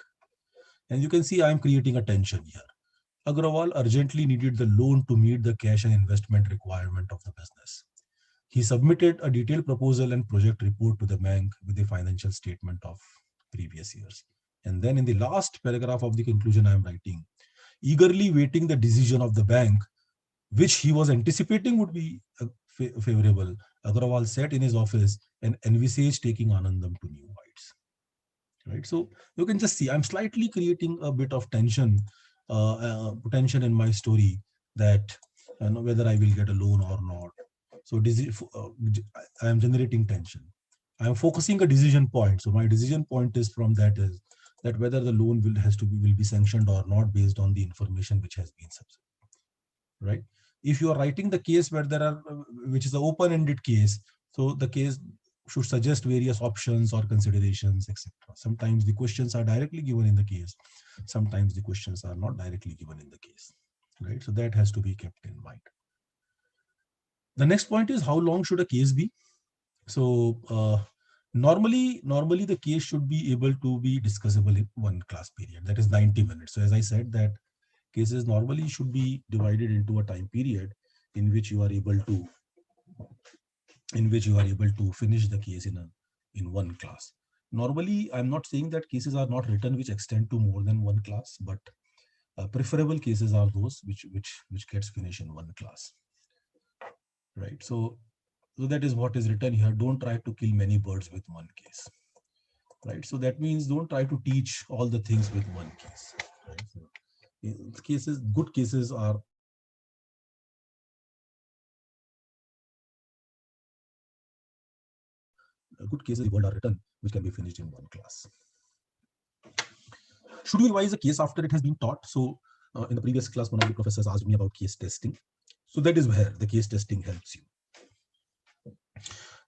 and you can see I am creating a tension here. Agrawal urgently needed the loan to meet the cash and investment requirement of the business. He submitted a detailed proposal and project report to the bank with the financial statement of previous years. And then in the last paragraph of the conclusion, I am writing, eagerly waiting the decision of the bank, which he was anticipating would be favorable. Agrawal sat in his office and envisaged taking Anandam to new heights. Right. So you can just see I'm slightly creating a bit of tension, tension in my story, that whether I will get a loan or not. So I am generating tension. I am focusing a decision point. So my decision point is from that is that whether the loan will be sanctioned or not based on the information which has been submitted. Right. If you are writing the case where there are which is an open-ended case, so the case should suggest various options or considerations, etc. Sometimes the questions are directly given in the case. Sometimes the questions are not directly given in the case, right? So that has to be kept in mind. The next point is, how long should a case be? So normally the case should be able to be discussable in one class period, that is 90 minutes. So as I said, that cases normally should be divided into a time period in which you are able to finish the case in one class. Normally, I'm not saying that cases are not written which extend to more than one class, but preferable cases are those which gets finished in one class, right? So that is what is written here. Don't try to kill many birds with one case, right? So that means don't try to teach all the things with one case, right? So, good cases are good cases in the world are written which can be finished in one class. Should you revise a case after it has been taught? So in the previous class, one of the professors asked me about case testing. So that is where the case testing helps you.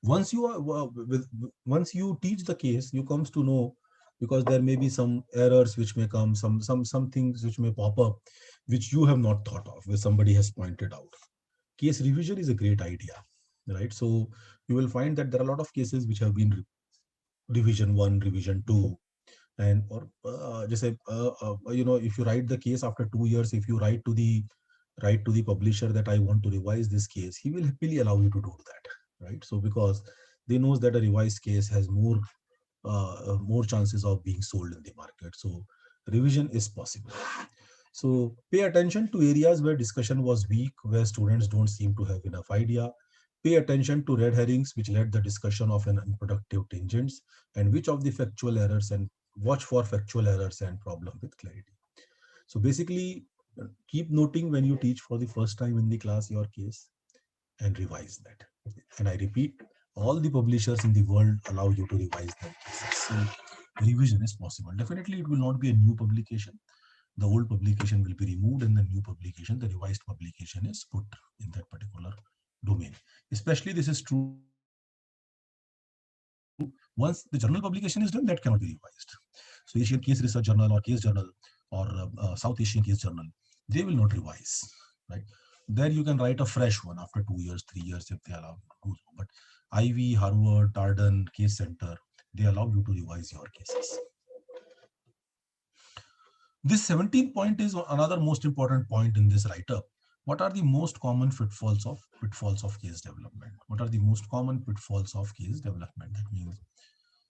Once you teach the case, you comes to know, because there may be some errors which may come, some things which may pop up which you have not thought of, where somebody has pointed out. Case revision is a great idea, right? So you will find that there are a lot of cases which have been revision 1, revision 2, and or just say if you write the case after 2 years, if you write to the publisher that I want to revise this case, he will happily allow you to do that, right? So because they knows that a revised case has more chances of being sold in the market, so revision is possible. So pay attention to areas where discussion was weak, where students don't seem to have enough idea. Pay attention to red herrings which led the discussion of an unproductive tangents, and which of the factual errors, and watch for factual errors and problem with clarity. So basically, keep noting when you teach for the first time in the class your case and revise that. And I repeat, all the publishers in the world allow you to revise their cases. So revision is possible. Definitely, it will not be a new publication. The old publication will be removed, and the new publication, the revised publication, is put in that particular domain. Especially this is true once the journal publication is done, that cannot be revised. So Asian Case Research Journal or Case Journal or South Asian Case Journal, they will not revise, right? There you can write a fresh one after 2 years, 3 years if they allow you to do so. But Ivy, Harvard, Darden, Case Center, they allow you to revise your cases. This 17th point is another most important point in this write-up. What are the most common pitfalls of case development? What are the most common pitfalls of case development? That means,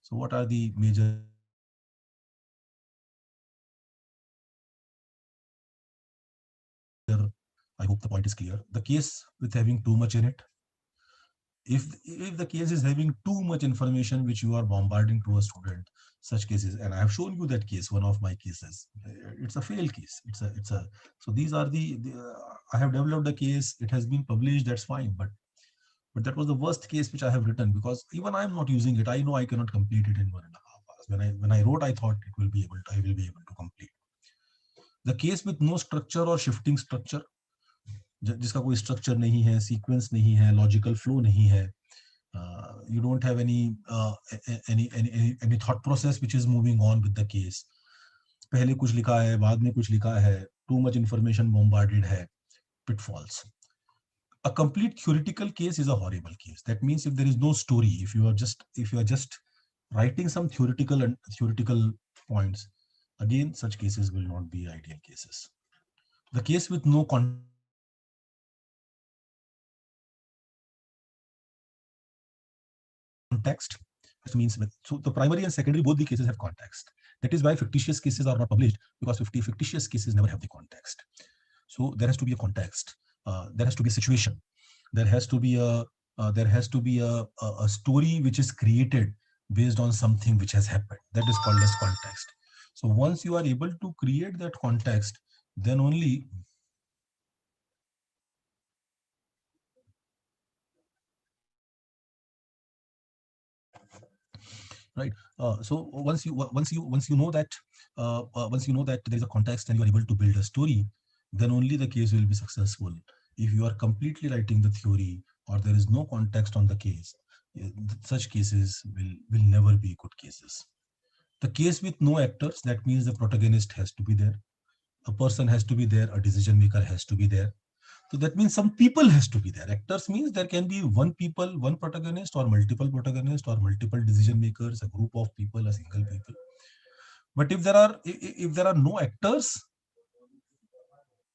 so what are the major, I hope the point is clear. The case with having too much in it. If the case is having too much information which you are bombarding to a student, such cases, and I have shown you that case, one of my cases, it's a failed case. So these are I have developed a case, it has been published, that's fine, but that was the worst case which I have written, because even I am not using it. I know I cannot complete it in 1.5 hours. When I wrote, I thought I will be able to complete. The case with no structure or shifting structure, जिसका कोई structure नहीं है, sequence नहीं है, logical flow नहीं है, you don't have any thought process which is moving on with the case. पहले कुछ लिखा है, बाद में कुछ लिखा है, too much information bombarded है, pitfalls. A complete theoretical case is a horrible case. That means if there is no story, if you are just writing some theoretical points, again, such cases will not be ideal cases. The case with no context means, so the primary and secondary, both the cases have context. That is why fictitious cases are not published, because fictitious cases never have the context. So there has to be a context. There has to be a situation. There has to be a story which is created based on something which has happened. That is called as context. So once you are able to create that context, then only right. So once you know that there is a context and you are able to build a story, then only the case will be successful. If you are completely writing the theory or there is no context on the case, such cases will never be good cases. The case with no actors, that means the protagonist has to be there. A person has to be there. A decision maker has to be there. So that means some people has to be there. Actors means there can be one people, one protagonist, or multiple protagonists, or multiple decision makers, a group of people, a single people. But if there are no actors,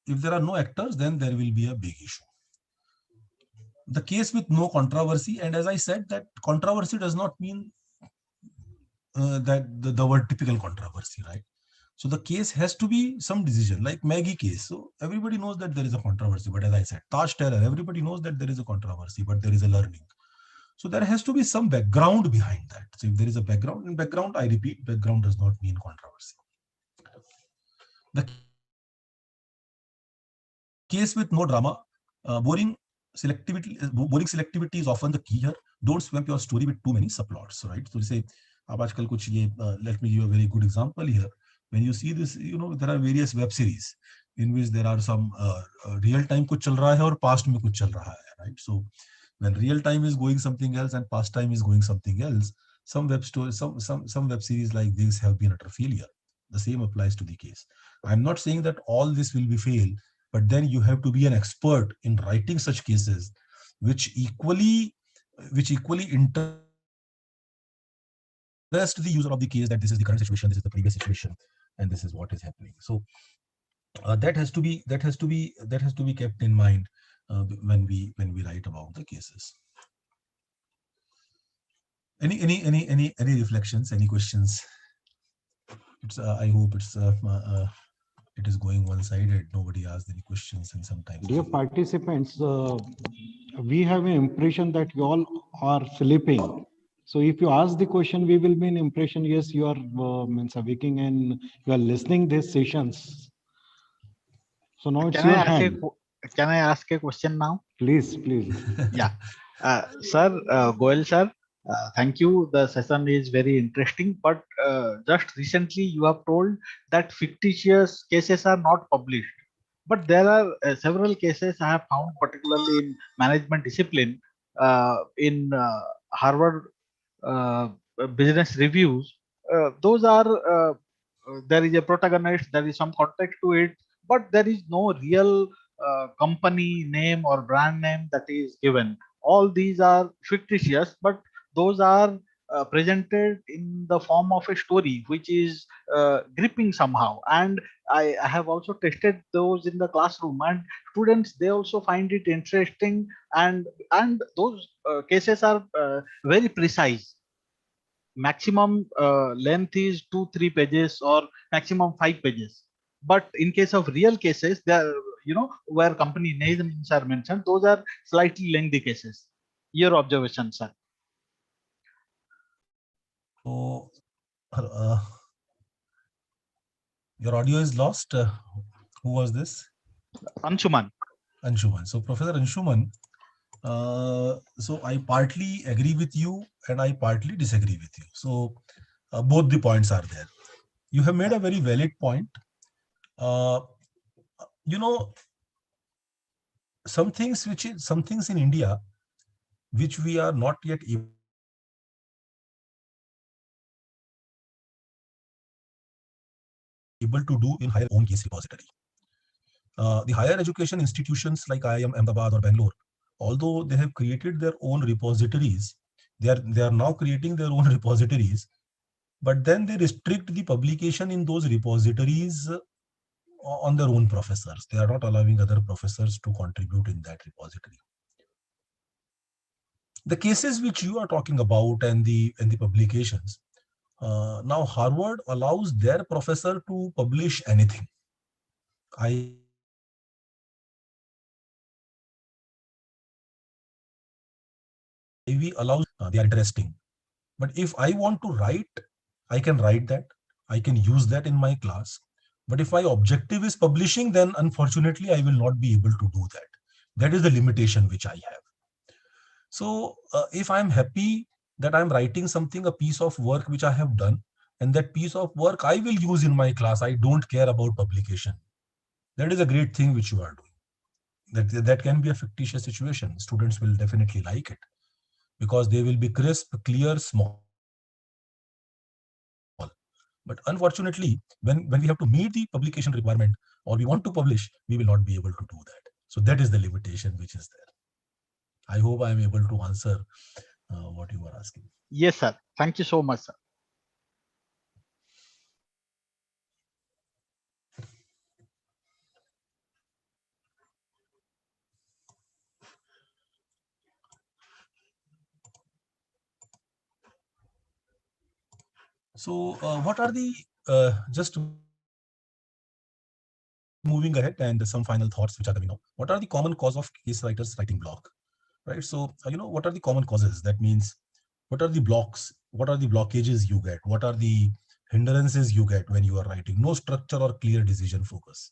then there will be a big issue. The case with no controversy, and as I said, that controversy does not mean that the word typical controversy, right? So the case has to be some decision, like Maggie case. So everybody knows that there is a controversy, but as I said, Taj terror, everybody knows that there is a controversy, but there is a learning. So there has to be some background behind that. So if there is a background, and background, I repeat, background does not mean controversy. The case with no drama, boring selectivity is often the key here. Don't swamp your story with too many subplots, right? So say, let me give you a very good example here. When you see this, there are various web series in which there are some real time kuch chal raha hai aur past mein kuch chal raha hai, right? So when real time is going something else and past time is going something else, some web series like this have been utter failure. The same applies to the case. I'm not saying that all this will be fail, but then you have to be an expert in writing such cases which equally interest the user of the case, that this is the current situation, this is the previous situation, and this is what is happening. So that has to be kept in mind when we write about the cases. Any reflections, any questions? It's I hope it is going one-sided. Nobody asked any questions, and sometimes. Dear participants, we have an impression that you all are sleeping. So if you ask the question, we will be in impression, yes, you are waking and you are listening these sessions. So now it's your hand. Can I ask a question now? Please. Yeah. Sir, Goel sir, thank you. The session is very interesting, but just recently you have told that fictitious cases are not published. But there are several cases I have found, particularly in management discipline, in Harvard business reviews. Those are, there is a protagonist, there is some context to it, but there is no real company name or brand name that is given. All these are fictitious, but those are presented in the form of a story which is gripping somehow. And I have also tested those in the classroom, and students, they also find it interesting, and those cases are very precise. Maximum length is 2-3 pages or maximum 5 pages. But in case of real cases, there, where company names are mentioned, those are slightly lengthy cases. Your observation, sir. So your audio is lost. Who was this? Anshuman. So Professor Anshuman, so I partly agree with you and I partly disagree with you. So both the points are there. You have made a very valid point. Some things in India which we are not yet able to do in higher own case repository. The higher education institutions like IIM Ahmedabad or Bangalore, although they have created their own repositories, they are now creating their own repositories, but then they restrict the publication in those repositories on their own professors. They are not allowing other professors to contribute in that repository. The cases which you are talking about and the publications, now Harvard allows their professor to publish anything. Ivy allows, they are interesting. But if I want to write, I can write that. I can use that in my class. But if my objective is publishing, then unfortunately, I will not be able to do that. That is the limitation which I have. So if I'm happy that I'm writing something, a piece of work which I have done, and that piece of work I will use in my class, I don't care about publication. That is a great thing which you are doing. That can be a fictitious situation. Students will definitely like it. because they will be crisp, clear, small. But unfortunately, when we have to meet the publication requirement or we want to publish, we will not be able to do that. So that is the limitation which is there. I hope I am able to answer what you are asking. Yes, sir. Thank you so much, sir. So what are the, just moving ahead and some final thoughts which are coming now. What are the common cause of case writers writing block? Right. So, what are the common causes? That means, what are the blocks? What are the blockages you get? What are the hindrances you get when you are writing? No structure or clear decision focus.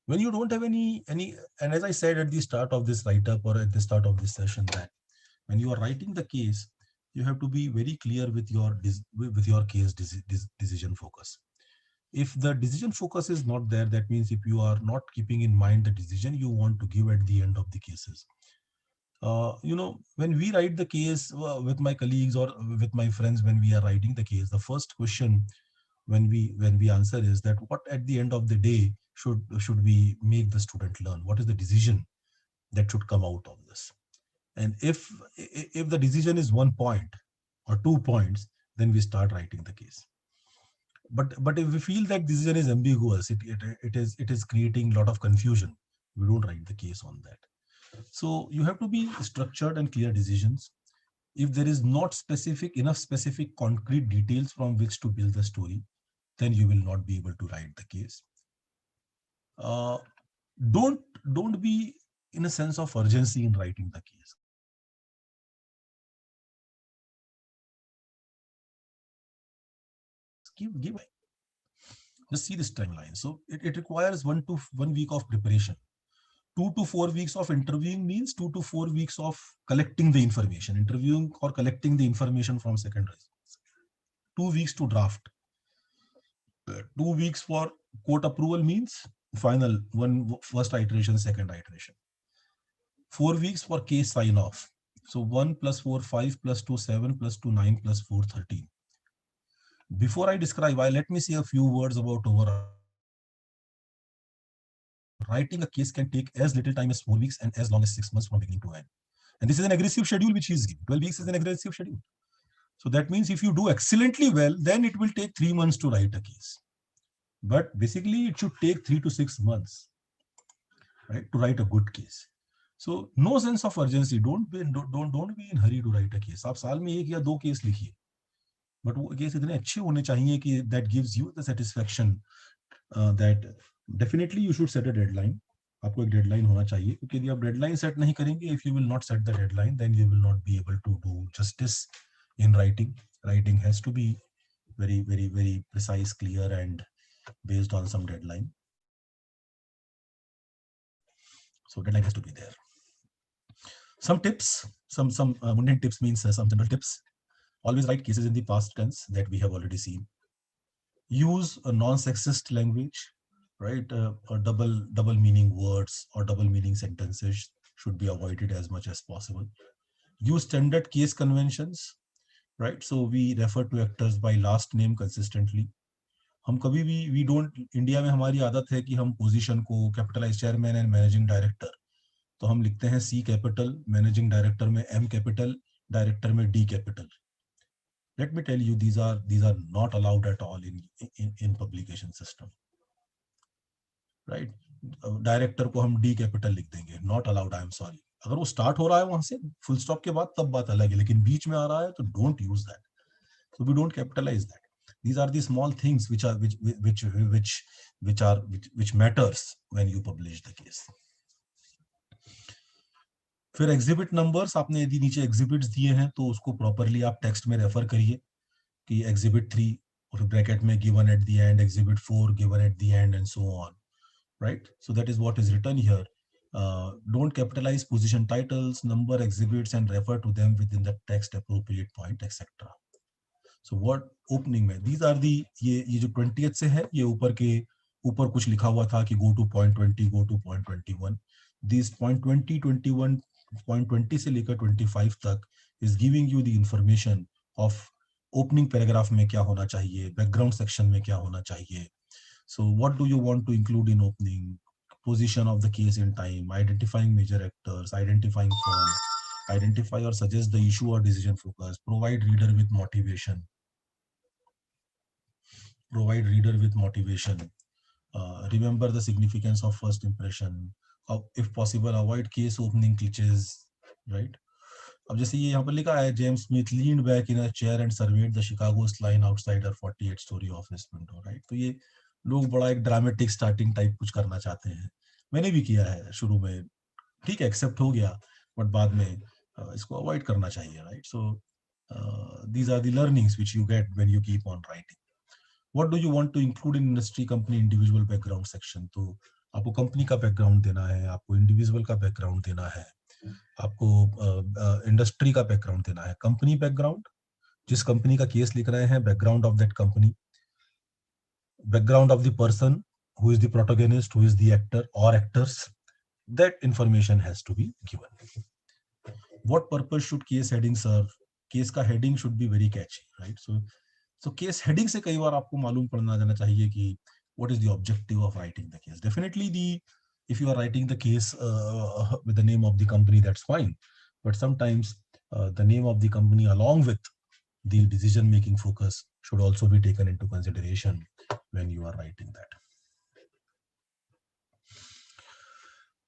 When you don't have any, and as I said at the start of this write-up or at the start of this session, that when you are writing the case, you have to be very clear with your case decision focus. If the decision focus is not there, that means if you are not keeping in mind the decision you want to give at the end of the cases. When we write the case with my colleagues or with my friends, when we are writing the case, the first question when we answer is that what at the end of the day should we make the student learn? What is the decision that should come out of this? And if the decision is 1 point or 2 points, then we start writing the case. But if we feel that decision is ambiguous, it is creating a lot of confusion, we don't write the case on that. So you have to be structured and clear decisions. If there is not enough specific concrete details from which to build the story, then you will not be able to write the case. Uh, don't be in a sense of urgency in writing the case. Give just see this timeline. So it requires 1 week of preparation. 2 to 4 weeks of interviewing means 2 to 4 weeks of collecting the information, interviewing or collecting the information from secondary. 2 weeks to draft. 2 weeks for court approval means final, first iteration, second iteration. 4 weeks for case sign off. So 1 plus 4, 5 plus 2, 7 plus 2, 9 plus 4, 13. Before I describe, let me say a few words about overall. Writing a case can take as little time as 4 weeks and as long as 6 months from beginning to end. And this is an aggressive schedule which he is giving. 12 weeks is an aggressive schedule. So that means if you do excellently well, then it will take 3 months to write a case. But basically it should take 3 to 6 months, right, to write a good case. So no sense of urgency. Don't be in hurry to write a case. आप साल में 1 या 2 case लिखिए, but वो case इतने अच्छे होने चाहिए कि that gives you the satisfaction that definitely you should set a deadline. आपको एक डेडलाइन होना चाहिए, क्योंकि यदि आप डेडलाइन सेट नहीं करेंगे, if you will not set the deadline, then you will not be able to do justice in writing. Writing has to be very, very, very precise, clear, and based on some deadline. So deadline has to be there. Some tips, some mundane tips means some general tips. Always write cases in the past tense that we have already seen. Use a non-sexist language, right? Or double meaning words or double meaning sentences should be avoided as much as possible. Use standard case conventions, right? So we refer to actors by last name consistently. हम कभी भी we don't, India में हमारी आदत है कि हम position को capitalize, chairman and managing director, तो हम लिखते हैं C कैपिटल, मैनेजिंग डायरेक्टर में M कैपिटल, डायरेक्टर में D capital. Let me tell you, these are not allowed at all in publication system, right? Director को हम D कैपिटल लिख देंगे, not allowed, I am sorry. अगर वो start हो रहा है वहां से फुल स्टॉप के बाद तब बात अलग है, लेकिन बीच में आ रहा है तो don't use that. So we don't capitalize that. These are the small things which matters when you publish the case. फिर एग्जिबिट नंबर्स, आपने यदि नीचे एग्जिबिट्स दिए हैं तो उसको प्रॉपरली आप टेक्स्ट में रेफर करिए कि एग्जिबिट 3 और ब्रैकेट में given at the end, exhibit 4 given at the end, and so on, right? So that is what is written here. Don't capitalize position titles, number exhibits, and refer to them within the text appropriate point, etc. So what opening में these are the, ये जो 20th से है, ये ऊपर कुछ लिखा हुआ था कि go to point 20, go to point 21. These point 20, 21, point 20 से लेकर 25 तक is giving you the information of opening paragraph में क्या होना चाहिए, background section में क्या होना चाहिए. So what do you want to include in opening? Position of the case in time, identifying major actors, identifying firm, identify or suggest the issue or decision focus, provide reader with motivation. Provide reader with motivation. Remember the significance of first impression. If possible, avoid case opening glitches, right? अब जैसे ये यहाँ पर लिखा है, James Smith leaned back in a chair and surveyed the Chicago line outside her 48-story office window, right? तो ये लोग बड़ा एक ड्रामेटिक स्टार्टिंग टाइप कुछ करना चाहते हैं. मैंने भी किया है शुरू में, ठीक है, एक्सेप्ट हो गया, बट बाद में इसको अवॉइड करना चाहिए, right? So these are the learnings which you get when you keep on writing. What do you want to include in industry company individual background section? तो आपको कंपनी का बैकग्राउंड देना है, आपको इंडिविजुअल का बैकग्राउंड देना है, आपको इंडस्ट्री का बैकग्राउंड देना है. कंपनी बैकग्राउंड, जिस कंपनी का केस लिख रहे हैं, background of that company, background of the person who is the protagonist, who is the actor or actors, that information has to be given. What purpose should case heading serve? Case का heading should be very catchy, right? So case heading से कई बार आपको मालूम पड़ना जाना चाहिए कि what is the objective of writing the case. Definitely if you are writing the case with the name of the company, that's fine, but sometimes the name of the company along with the decision making focus should also be taken into consideration when you are writing that.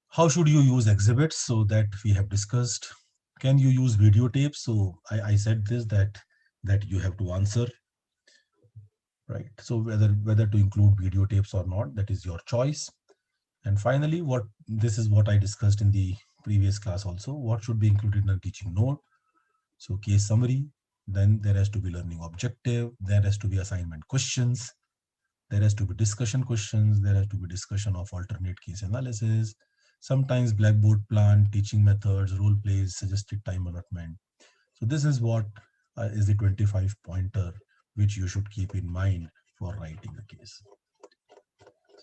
How should you use exhibits? So that we have discussed. Can you use videotapes? So I said this, that you have to answer, right? So whether to include videotapes or not, that is your choice. And finally, this is what I discussed in the previous class also. What should be included in a teaching note? So case summary, then there has to be learning objective, there has to be assignment questions, there has to be discussion questions, there has to be discussion of alternate case analysis, sometimes blackboard plan, teaching methods, role plays, suggested time allotment. So this is what is the 25 pointer which you should keep in mind for writing a case.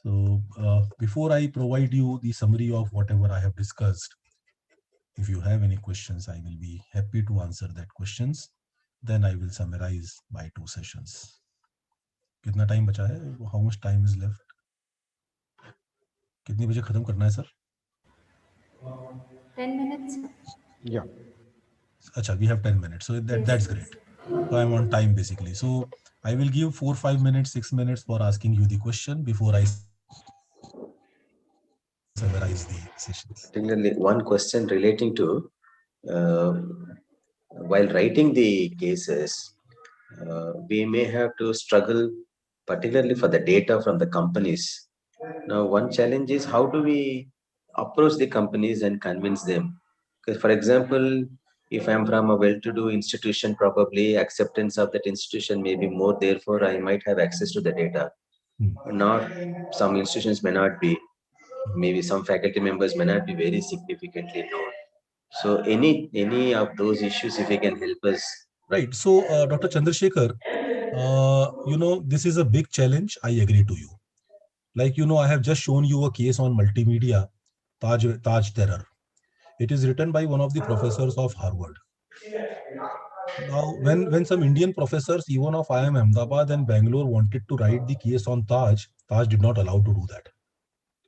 So before I provide you the summary of whatever I have discussed, if you have any questions, I will be happy to answer that questions. Then I will summarize by 2 sessions. कितना time बचा है? How much time is left? कितनी बजे खत्म करना है sir? 10 minutes. Yeah. Acha, we have 10 minutes. So that's great. So I'm on time basically. So I will give 4-5 minutes, 6 minutes for asking you the question before I summarize the sessions. Particularly one question relating to while writing the cases, we may have to struggle particularly for the data from the companies. Now, one challenge is how do we approach the companies and convince them? Because, for example, if I'm from a well-to-do institution, probably acceptance of that institution may be more. Therefore, I might have access to the data. Not some institutions may not be. Maybe some faculty members may not be very significantly known. So, any of those issues, if you can help us. Right. So, Dr. Chandrasekhar, this is a big challenge. I agree to you. Like, I have just shown you a case on multimedia, Taj Terror. It is written by one of the professors of Harvard. Now, when some Indian professors, even of IIM Ahmedabad and Bangalore, wanted to write the case on Taj did not allow to do that.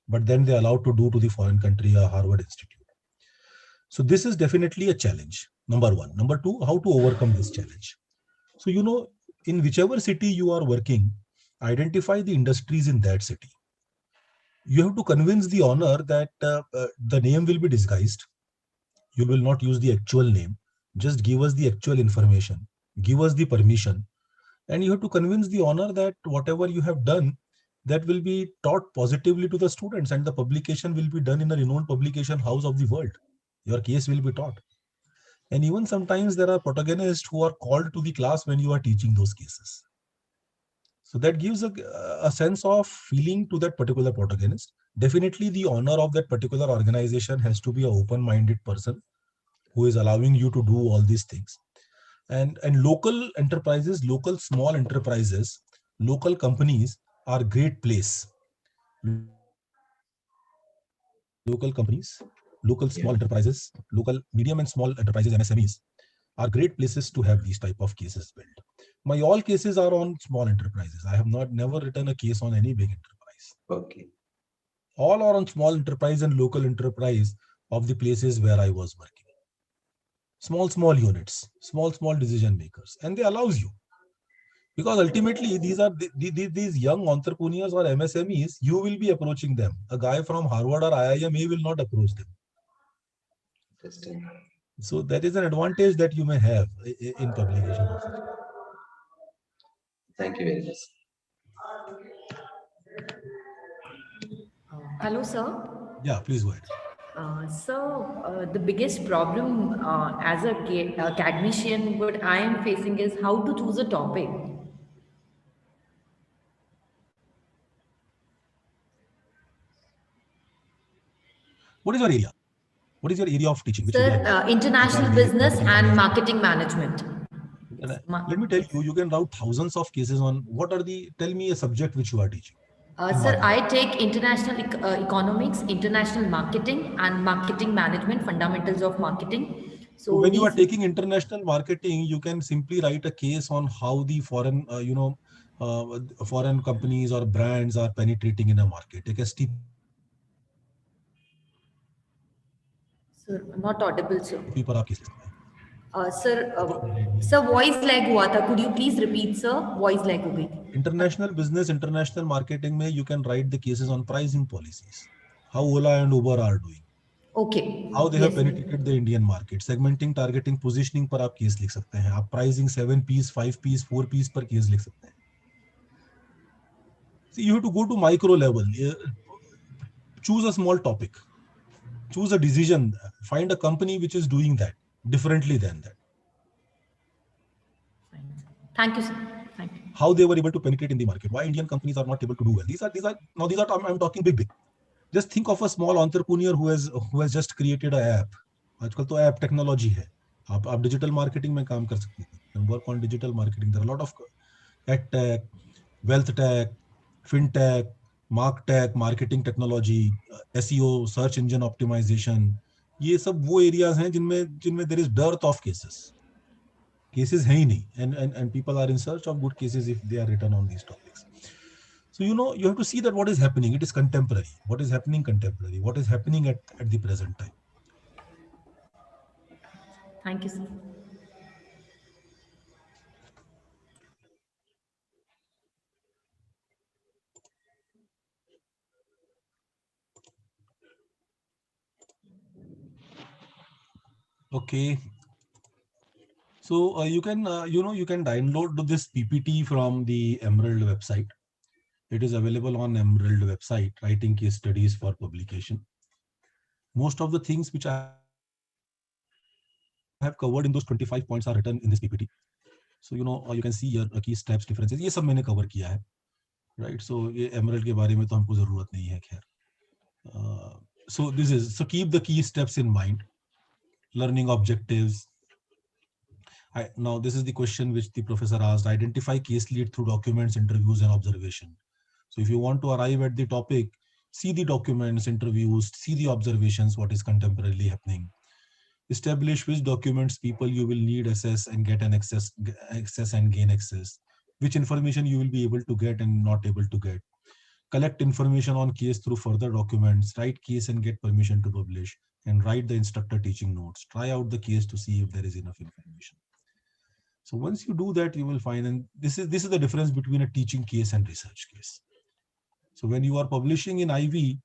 But then they allowed to do to the foreign country, a Harvard Institute. So this is definitely a challenge, number one. Number two, how to overcome this challenge. So, in whichever city you are working, identify the industries in that city. You have to convince the owner that the name will be disguised. You will not use the actual name. Just give us the actual information. Give us the permission. And you have to convince the owner that whatever you have done, that will be taught positively to the students, and the publication will be done in a renowned publication house of the world. Your case will be taught. And even sometimes there are protagonists who are called to the class when you are teaching those cases. So that gives a sense of feeling to that particular protagonist. Definitely the owner of that particular organization has to be an open-minded person who is allowing you to do all these things. And local enterprises, local small enterprises, local companies are great place. Local companies, local small enterprises, local medium and small enterprises, MSMEs, are great places to have these type of cases built. My all cases are on small enterprises. I have never written a case on any big enterprise. Okay. All are on small enterprise and local enterprise of the places where I was working. Small units, small decision makers, and they allows you, because ultimately these are these young entrepreneurs or MSMEs. You will be approaching them. A guy from Harvard or IIM, he will not approach them. Interesting. So that is an advantage that you may have in publication of such. Thank you very much. Hello, sir. Yeah, please go ahead. The biggest problem as a academician, what I am facing is how to choose a topic. What is your area? What is your area of teaching? Which Sir, area is it? international HR, business marketing, and finance. marketing management. Let me tell you, you can route thousands of cases on what are the, tell me a subject which you are teaching. Sir, I take international economics, international marketing and marketing management, fundamentals of marketing. So when you are taking international marketing, you can simply write a case on how the foreign, foreign companies or brands are penetrating in a market. Take STTP. Sir, not audible, sir. पर आप case लिख सकते हैं. Sir, voice lag हुआ था. Could you please repeat, sir? Voice lag हो गई. International business, international marketing में you can write the cases on pricing policies. How Ola and Uber are doing. Okay. How they have penetrated the Indian market. Segmenting, targeting, positioning पर आप case लिख सकते हैं. आप pricing 7 piece, 5 piece, 4 piece पर case लिख सकते हैं. See, you have to go to micro level. Choose a small topic. Choose a decision. Find a company which is doing that differently than that. Thank you, sir. Thank you. How they were able to penetrate in the market. Why Indian companies are not able to do well. These are I'm talking big. Just think of a small entrepreneur who has just created an app. आजकल तो app technology है. आप digital marketing में काम कर सकते हैं. You can work on digital marketing. There are a lot of ed tech, wealth tech, fintech, martech, marketing technology, SEO, search engine optimization. ये सब वो areas हैं जिनमें there is dearth of cases. Cases हैं ही नहीं, and people are in search of good cases if they are written on these topics. So you have to see that what is happening. It is contemporary. What is happening contemporary? What is happening at the present time? Thank you, sir. Okay. So you can download this PPT from the Emerald website. It is available on Emerald website, writing case studies for publication. Most of the things which I have covered in those 25 points are written in this PPT. So you can see here key steps, differences. ये सब मैंने cover किया है, right? So ये Emerald के बारे में तो हमको जरूरत नहीं है खैर. So keep the key steps in mind. Learning objectives. Now this is the question which the professor asked. Identify case lead through documents, interviews, and observation. So if you want to arrive at the topic, see the documents, interviews, see the observations, what is contemporarily happening. Establish which documents people you will need access and get an access and gain access. Which information you will be able to get and not able to get. Collect information on case through further documents. Write case and get permission to publish. And write the instructor teaching notes. Try out the case to see if there is enough information. So once you do that, you will find, and this is the difference between a teaching case and research case. So when you are publishing in IV,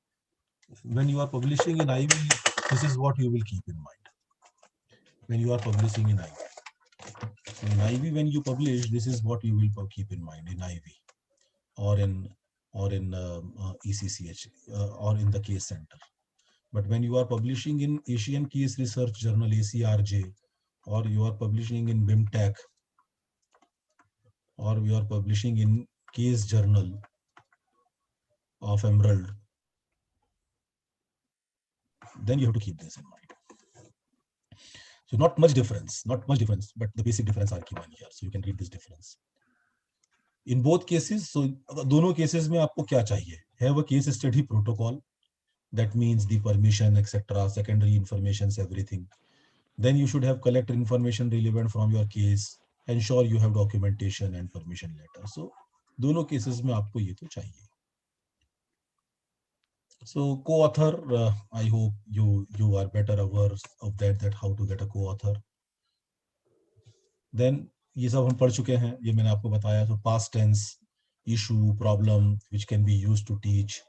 this is what you will keep in mind. When you are publishing in IV. So in IV, when you publish, this is what you will keep in mind in IV or in ECCH or in the case center. But when you are publishing in Asian Case Research Journal, ACRJ, or you are publishing in BIMTech, or you are publishing in Case Journal of Emerald, then you have to keep this in mind. So not much difference, but the basic difference are given here. So you can read this difference. In both cases, so दोनों cases में आपको क्या चाहिए? Have a case study protocol. That means the permission, etc., secondary informations, everything. Then you should have collected information relevant from your case. Ensure you have documentation and permission letter. So दोनों cases में आपको ये तो चाहिए. So co-author, I hope you are better aware of that how to get a co-author. Then ये सब हम पढ़ चुके हैं, ये मैंने आपको बताया. So past tense, issue, problem, which can be used to teach.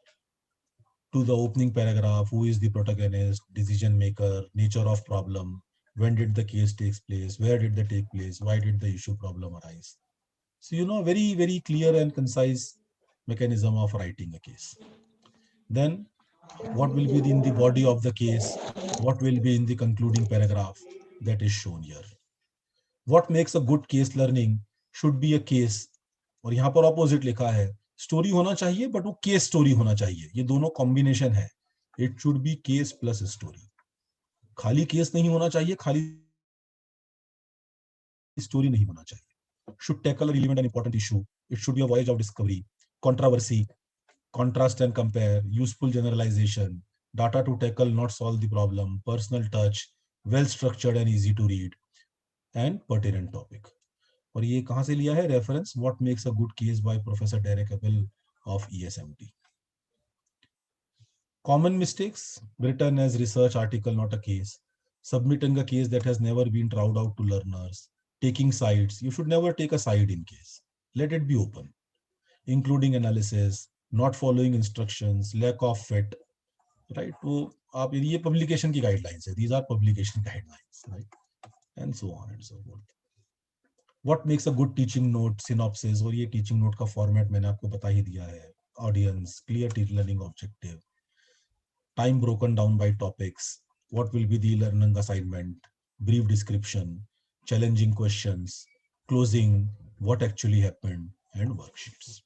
To the opening paragraph, who is the protagonist, decision maker, nature of problem, when did the case takes place, where did they take place, why did the issue problem arise. So very, very clear and concise mechanism of writing a case. Then what will be in the body of the case, what will be in the concluding paragraph, that is shown here. What makes a good case learning should be a case, और यहाँ पर opposite लिखा है, story होना चाहिए but वो case story होना चाहिए. ये दोनों कॉम्बिनेशन है. It should be case plus story. खाली केस नहीं होना चाहिए, खाली स्टोरी नहीं होना चाहिए. Should tackle a relevant and important issue. It should be a voyage of discovery, controversy, contrast and compare, useful generalization, data to tackle, not solve the problem, personal touch, well structured and easy to read, and pertinent topic. और ये कहाँ से लिया है reference? What makes a good case by Professor Derek Abel of ESMT. Common mistakes written as research article, not a case. Submitting a case that has never been tried out to learners. Taking sides. You should never take a side in case. Let it be open. Including analysis, not following instructions, lack of fit. Right? वो आप ये publication की guidelines है. These are publication guidelines, right? And so on and so forth. What makes a good teaching note, synopsis, और ये teaching note का format मैंने आपको बता ही दिया है. Audience, clear learning objective, time broken down by topics, what will be the learning assignment, brief description, challenging questions, closing, what actually happened, and worksheets.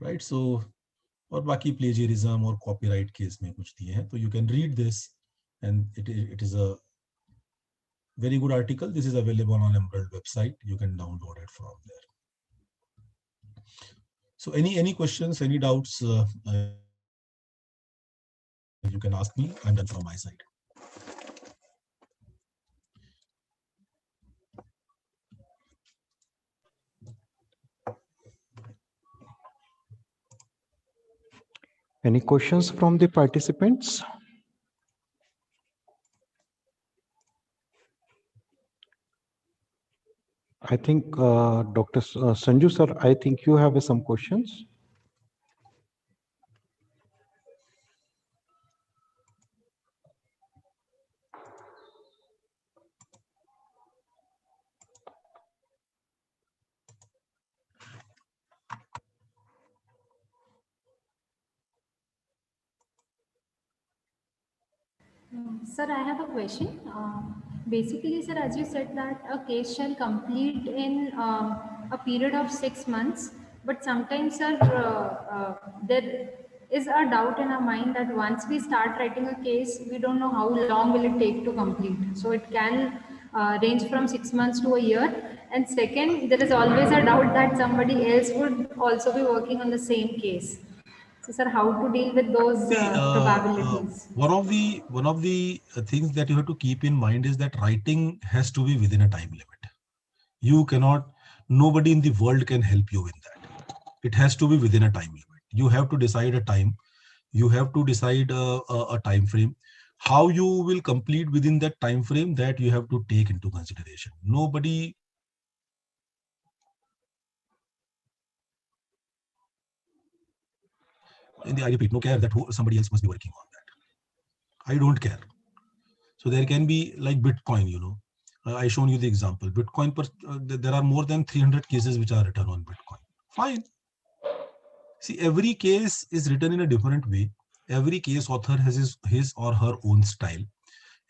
Right, so और बाकी plagiarism और copyright case में कुछ दिए हैं, तो you can read this, and it is a very good article. This is available on Emerald website. You can download it from there. So any questions, any doubts, you can ask me. I'm done from my side. Any questions from the participants? I think Dr. Sanju sir, I think you have some questions. Sir, I have a question. Basically, sir, as you said that a case shall complete in a period of 6 months, but sometimes, sir, there is a doubt in our mind that once we start writing a case, we don't know how long will it take to complete. So it can range from 6 months to a year. And second, there is always a doubt that somebody else would also be working on the same case. So, sir, how to deal with those probabilities? One of the things that you have to keep in mind is that writing has to be within a time limit. You cannot, nobody in the world can help you in that. It has to be within a time limit. You have to decide a time. You have to decide a time frame. How you will complete within that time frame, that you have to take into consideration. Nobody in the I repeat, no care that somebody else must be working on that. I don't care. So there can be like Bitcoin, I shown you the example. Bitcoin, there are more than 300 cases which are written on Bitcoin. Fine. See, every case is written in a different way. Every case author has his or her own style.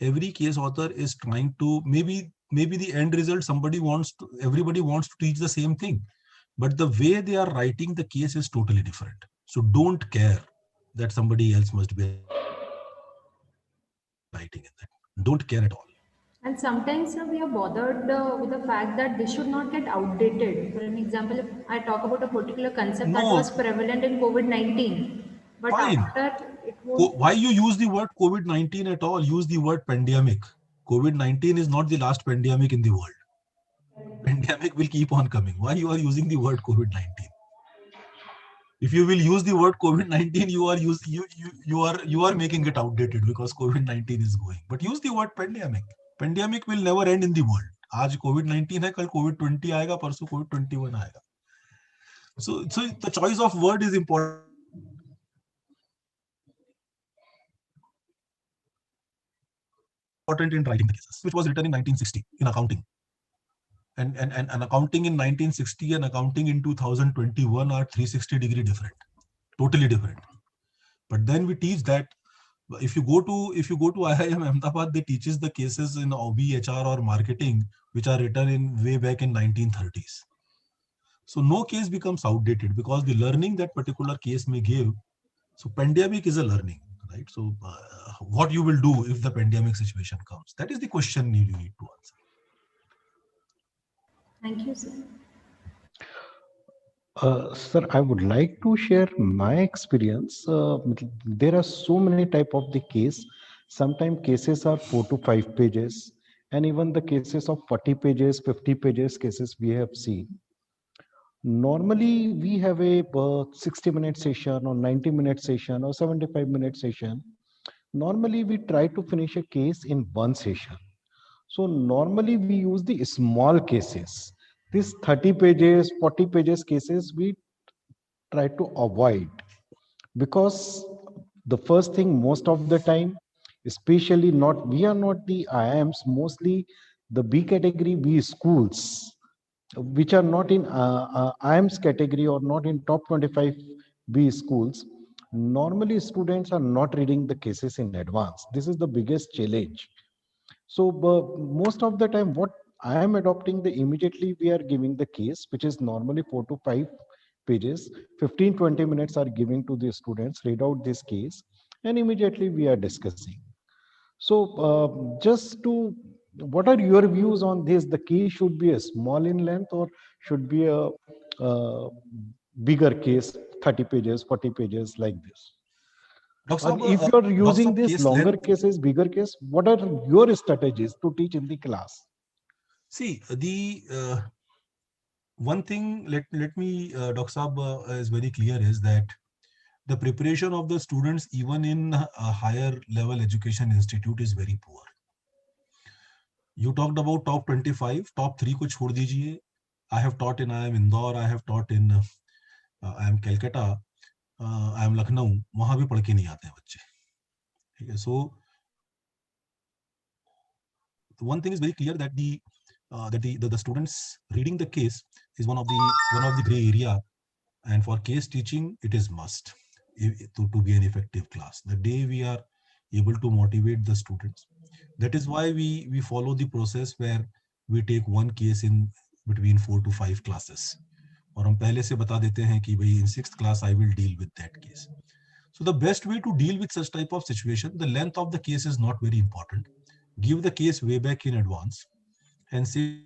Every case author is trying to, maybe the end result, everybody wants to teach the same thing, but the way they are writing the case is totally different. So don't care that somebody else must be writing in that. Don't care at all. And sometimes we are bothered with the fact that this should not get outdated. For an example, if I talk about a particular concept that was prevalent in COVID-19, but Fine. after it Why you use the word COVID-19 at all? Use the word pandemic. COVID-19 is not the last pandemic in the world. Pandemic will keep on coming. Why you are using the word COVID-19? If you will use the word COVID-19, you are making it outdated because COVID-19 is going. But use the word pandemic. Pandemic will never end in the world. आज COVID-19 है, कल COVID-20 आएगा, परसों COVID-21 आएगा. So the choice of word is important in writing the cases, which was written in 1960 in accounting. And accounting in 1960 and accounting in 2021 are 360-degree different, totally different. But then we teach that if you go to IIM Ahmedabad, they teaches the cases in OB, HR or marketing which are written in way back in 1930s. So no case becomes outdated because the learning that particular case may give. So pandemic is a learning, right? So what you will do if the pandemic situation comes? That is the question you need to answer. Thank you, sir. Sir, I would like to share my experience. There are so many type of the case. Sometimes cases are 4 to 5 pages, and even the cases of 40 pages, 50 pages cases we have seen. Normally, we have a 60-minute session or 90-minute session or 75-minute session. Normally, we try to finish a case in one session. So normally we use the small cases. These 30 pages, 40 pages cases, we try to avoid because the first thing most of the time, especially not, we are not the IIMs, mostly the B category B schools, which are not in IIMs category or not in top 25 B schools. Normally students are not reading the cases in advance. This is the biggest challenge. So most of the time, what I am adopting, the immediately we are giving the case, which is normally 4 to 5 pages, 15-20 minutes are giving to the students, read out this case, and immediately we are discussing. So just to, what are your views on this? The case should be a small in length or should be a bigger case, 30 pages, 40 pages like this? Or if you are using this longer cases, bigger case, what are your strategies to teach in the class? See, the one thing, let me, Dr. Saab, is very clear is that the preparation of the students, even in a higher level education institute, is very poor. You talked about top 25, top 3 को छोड़ दीजिए. I have taught in IIM Indore, I have taught in IIM Calcutta, IIM Lucknow. वहाँ भी पढ़ के नहीं आते हैं बच्चे. ठीक है. So one thing is very clear that the students reading the case is one of the gray area, and for case teaching it is must to be an effective class. The day we are able to motivate the students, that is why we follow the process where we take one case in between 4 to 5 classes, और हम पहले से बता देते हैं कि भाई in 6th class I will deal with that case. So the best way to deal with such type of situation, the length of the case is not very important. Give the case way back in advance and say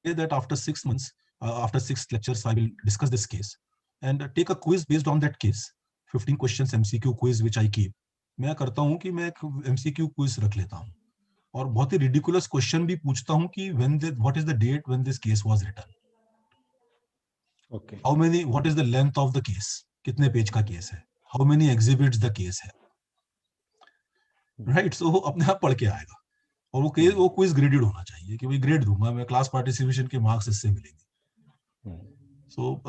that after 6 months, after 6 lectures, I will discuss this case and take a quiz based on that case. 15 questions MCQ quiz which I keep. मैं करता हूँ कि मैं एक MCQ quiz रख लेता हूँ और बहुत ही ridiculous question भी पूछता हूँ कि what is the date when this case was written? Okay. What is the length of the case? कितने पेज का केस है? How many exhibits the case है? Right? So अपने आप पढ़ के आएगा. और वो क्विज ग्रेडेड होना चाहिए कि भाई ग्रेड दूंगा मैं, क्लास पार्टिसिपेशन के मार्क्स इससे मिलेंगे. सो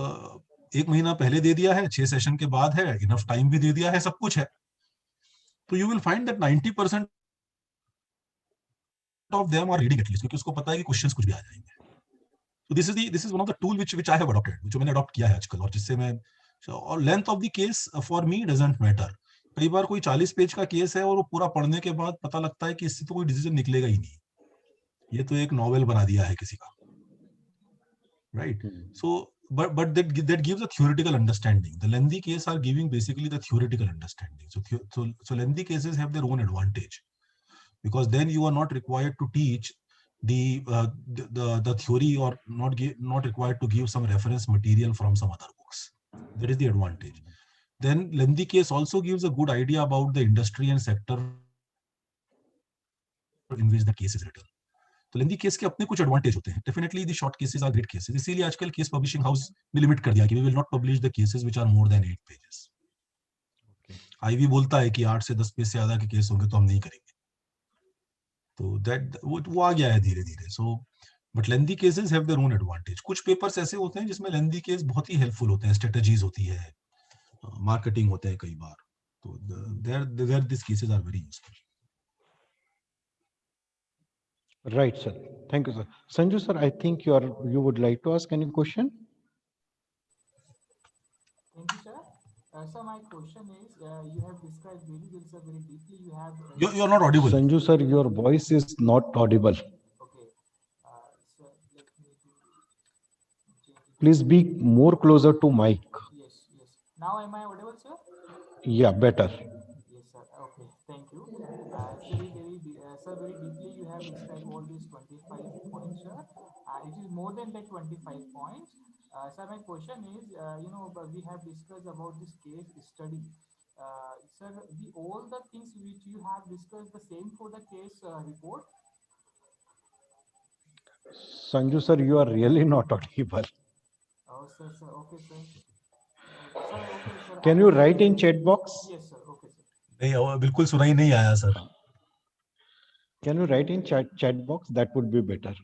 1 महीना पहले दे दिया है, 6 सेशन के बाद है, इनफ टाइम भी दे दिया है, सब कुछ है, तो you will find that 90% of them are reading at least, क्योंकि उसको पता है कि क्वेश्चंस कुछ भी आ जाएंगे. So this is one of the tool which I have adopted, जो मैंने अडॉप्ट किया है आजकल, और जिससे मैं, और length of the case for me doesn't matter. कई बार कोई 40 पेज का केस है और वो पूरा पढ़ने के बाद पता लगता है कि इससे तो कोई डिसीजन निकलेगा ही नहीं, ये तो एक नॉवेल बना दिया है किसी का, right? So but that gives a theoretical understanding. The lengthy case are giving basically the theoretical understanding. So lengthy cases have their own advantage, because then you are not required to teach the theory, or not required to give some reference material from some other books. That is the advantage. then lengthy case also gives a good idea about the industry and sector in which the case is written. तो लेंदी case के अपने कुछ advantage होते हैं. Definitely the short cases are great cases. इसीलिए आजकल case publishing house ने limit कर दिया कि we will not publish the cases which are more than 8 pages. Ivey बोलता है कि 8 से 10 पेज से ज्यादा के केस होंगे तो हम नहीं करेंगे. तो दैट वो आ गया है धीरे धीरे. So but lengthy cases have their own advantage. कुछ पेपर्स ऐसे होते हैं जिसमें लेंदी केस बहुत ही हेल्पफुल होते हैं. स्ट्रेटजीज होती है, मार्केटिंग होते हैं कई बार. तो there this cases are very useful. Right, sir. Thank you, sir. Sanju, sir, I think you would like to ask any question? Thank you, sir. Sir, my question is, you have described very well, sir, very deeply. You have. You're not audible. Sanju, sir, your voice is not audible. Okay. Sir, let me do. Please be more closer to mic. Yes, yes. Now am I audible, sir? Yeah, better. Yes, sir. Okay, thank you. Sir, very deeply you have described all these 25 points, sir. It is more than like 25 points. Sir, my question is, we have discussed about this case study. Sir, all the things which you have discussed the same for the case report? Sanju, sir, you are really not audible. Oh, sir. Okay, sir. Sir, okay, sir. Can you write in chat box? Yes, sir. Okay, sir. नहीं, बिल्कुल सुनाई नहीं आया sir. Can you write in chat box? That would be better.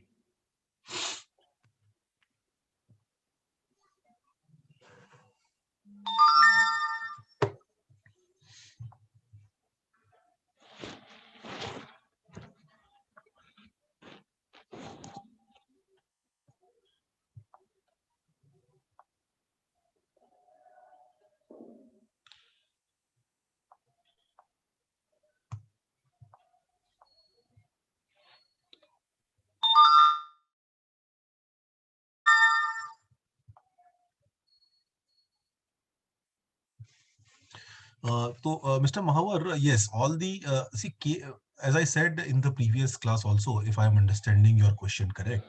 Mr. Mahawar, yes, all the as I said in the previous class also, if I am understanding your question correct,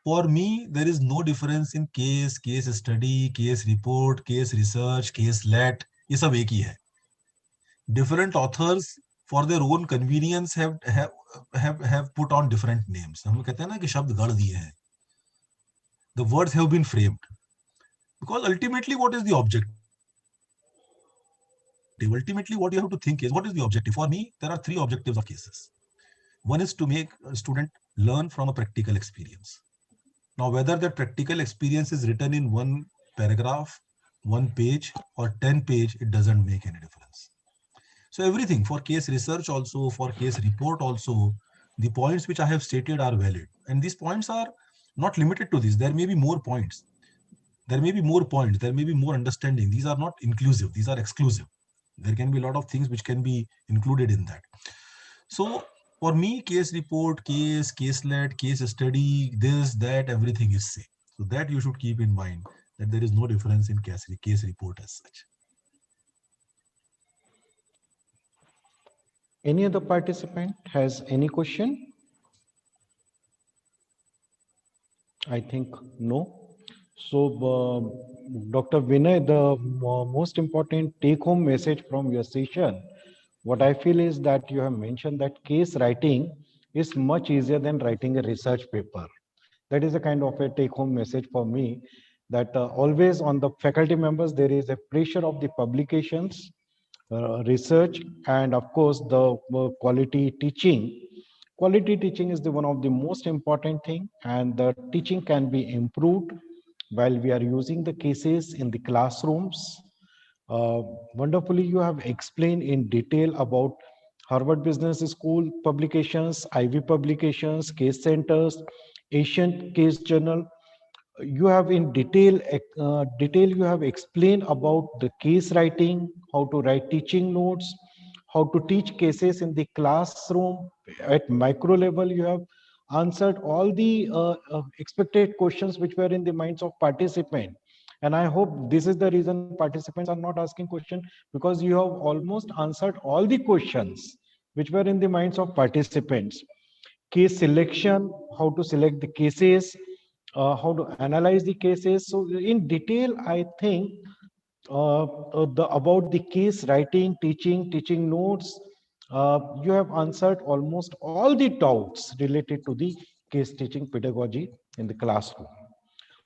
for me there is no difference in case study, case report, case research, case let. ये सब एक ही है. Different authors for their own convenience have put on different names. हम कहते हैं ना कि शब्द गढ़ दिए हैं. The words have been framed because ultimately what is the objective? Ultimately, what you have to think is, what is the objective? For me, there are three objectives of cases. One is to make a student learn from a practical experience. Now, whether that practical experience is written in one paragraph, 1 page, or 10 page, it doesn't make any difference. So everything, for case research also, for case report also, the points which I have stated are valid. And these points are not limited to this. There may be more points. There may be more points. There may be more understanding. These are not inclusive. These are exclusive. There can be a lot of things which can be included in that. So for me, case report, caselet, case study, this, that, everything is same. So that you should keep in mind, that there is no difference in case report as such. Any other participant has any question? I think no. So, Dr. Vinay, the most important take-home message from your session, what I feel is that you have mentioned that case writing is much easier than writing a research paper. That is a kind of a take-home message for me, that always on the faculty members, there is a pressure of the publications, research, and of course, the quality teaching. Quality teaching is the one of the most important thing, and the teaching can be improved while we are using the cases in the classrooms. Wonderfully, you have explained in detail about Harvard Business School publications, Ivy publications, case centers, Asian Case Journal. You have in detail you have explained about the case writing, how to write teaching notes, how to teach cases in the classroom at micro level. You have answered all the expected questions which were in the minds of participant, and I hope this is the reason participants are not asking question, because you have almost answered all the questions which were in the minds of participants. Case selection, how to select the cases, how to analyze the cases. So in detail, I think about the case writing, teaching notes. You have answered almost all the doubts related to the case teaching pedagogy in the classroom.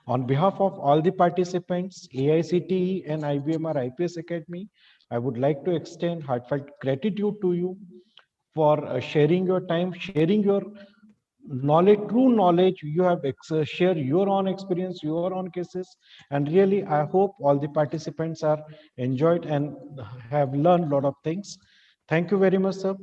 On behalf of all the participants, AICTE and IBMR IPS Academy, I would like to extend heartfelt gratitude to you for sharing your time, sharing your knowledge, true knowledge. You have share your own experience, your own cases, and really I hope all the participants are enjoyed and have learned a lot of things. Thank you very much, sir.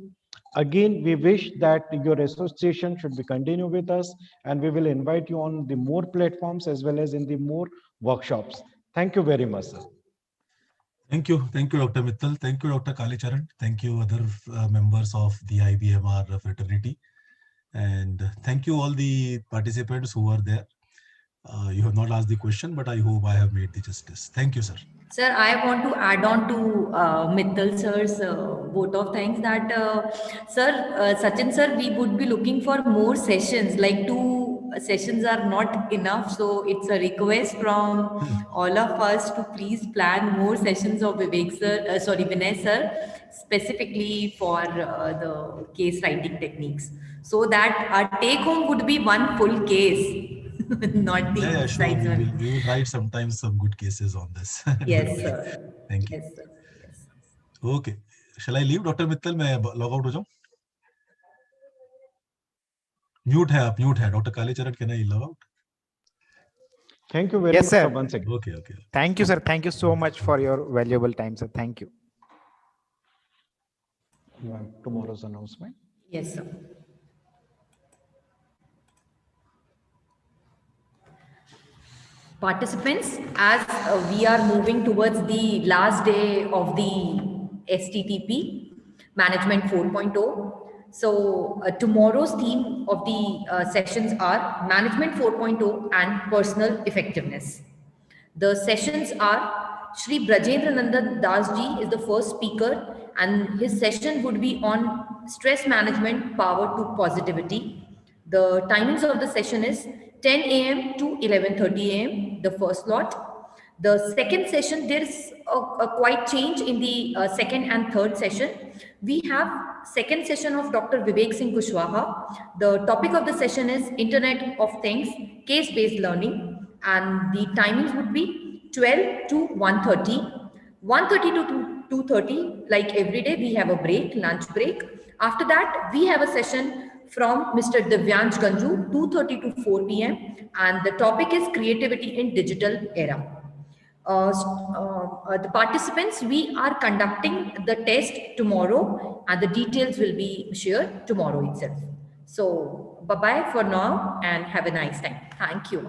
Again, we wish that your association should be continue with us, and we will invite you on the more platforms as well as in the more workshops. Thank you very much, sir. Thank you, Dr. Mittal. Thank you, Dr. Kalicharan. Thank you, other members of the IBMR fraternity. And thank you all the participants who are there. You have not asked the question, but I hope I have made the justice. Thank you, sir. Sir, I want to add on to Mittal sir's vote of thanks that, Sachin sir, we would be looking for more sessions, like 2 sessions are not enough. So it's a request from all of us to please plan more sessions of Vinay sir, specifically for the case writing techniques. So that our take home would be one full case. Not the Yeah, sure. sides one. We will write sometimes some good cases on this. Yes, sir. Thank you. Yes, sir. Yes. Okay. Shall I leave, Dr. Mittal? मैं log out हो जाऊं? Mute है. Dr. Kalicharan, can I log out? Thank you very much, sir. Once again. Okay. Thank you, sir. Thank you so much for your valuable time, sir. Thank you. You have tomorrow's announcement? Yes, sir. Participants, as we are moving towards the last day of the STTP, Management 4.0. So tomorrow's theme of the sessions are Management 4.0 and Personal Effectiveness. The sessions are Shri Brajendra Nandan Das ji is the first speaker, and his session would be on stress management, power to positivity. The timings of the session is 10 a.m. to 11:30 a.m. the first slot. The second session, there is a quite change in the second and third session. We have second session of Dr. Vivek Singh Kushwaha. The topic of the session is Internet of Things, case-based learning, and the timings would be 12 to 1:30. 1:30 to 2:30, like every day, we have a break, lunch break. After that, we have a session from Mr. Divyansh Ganju, 2:30 to 4 p.m. And the topic is creativity in digital era. The participants, we are conducting the test tomorrow, and the details will be shared tomorrow itself. So bye-bye for now and have a nice time. Thank you.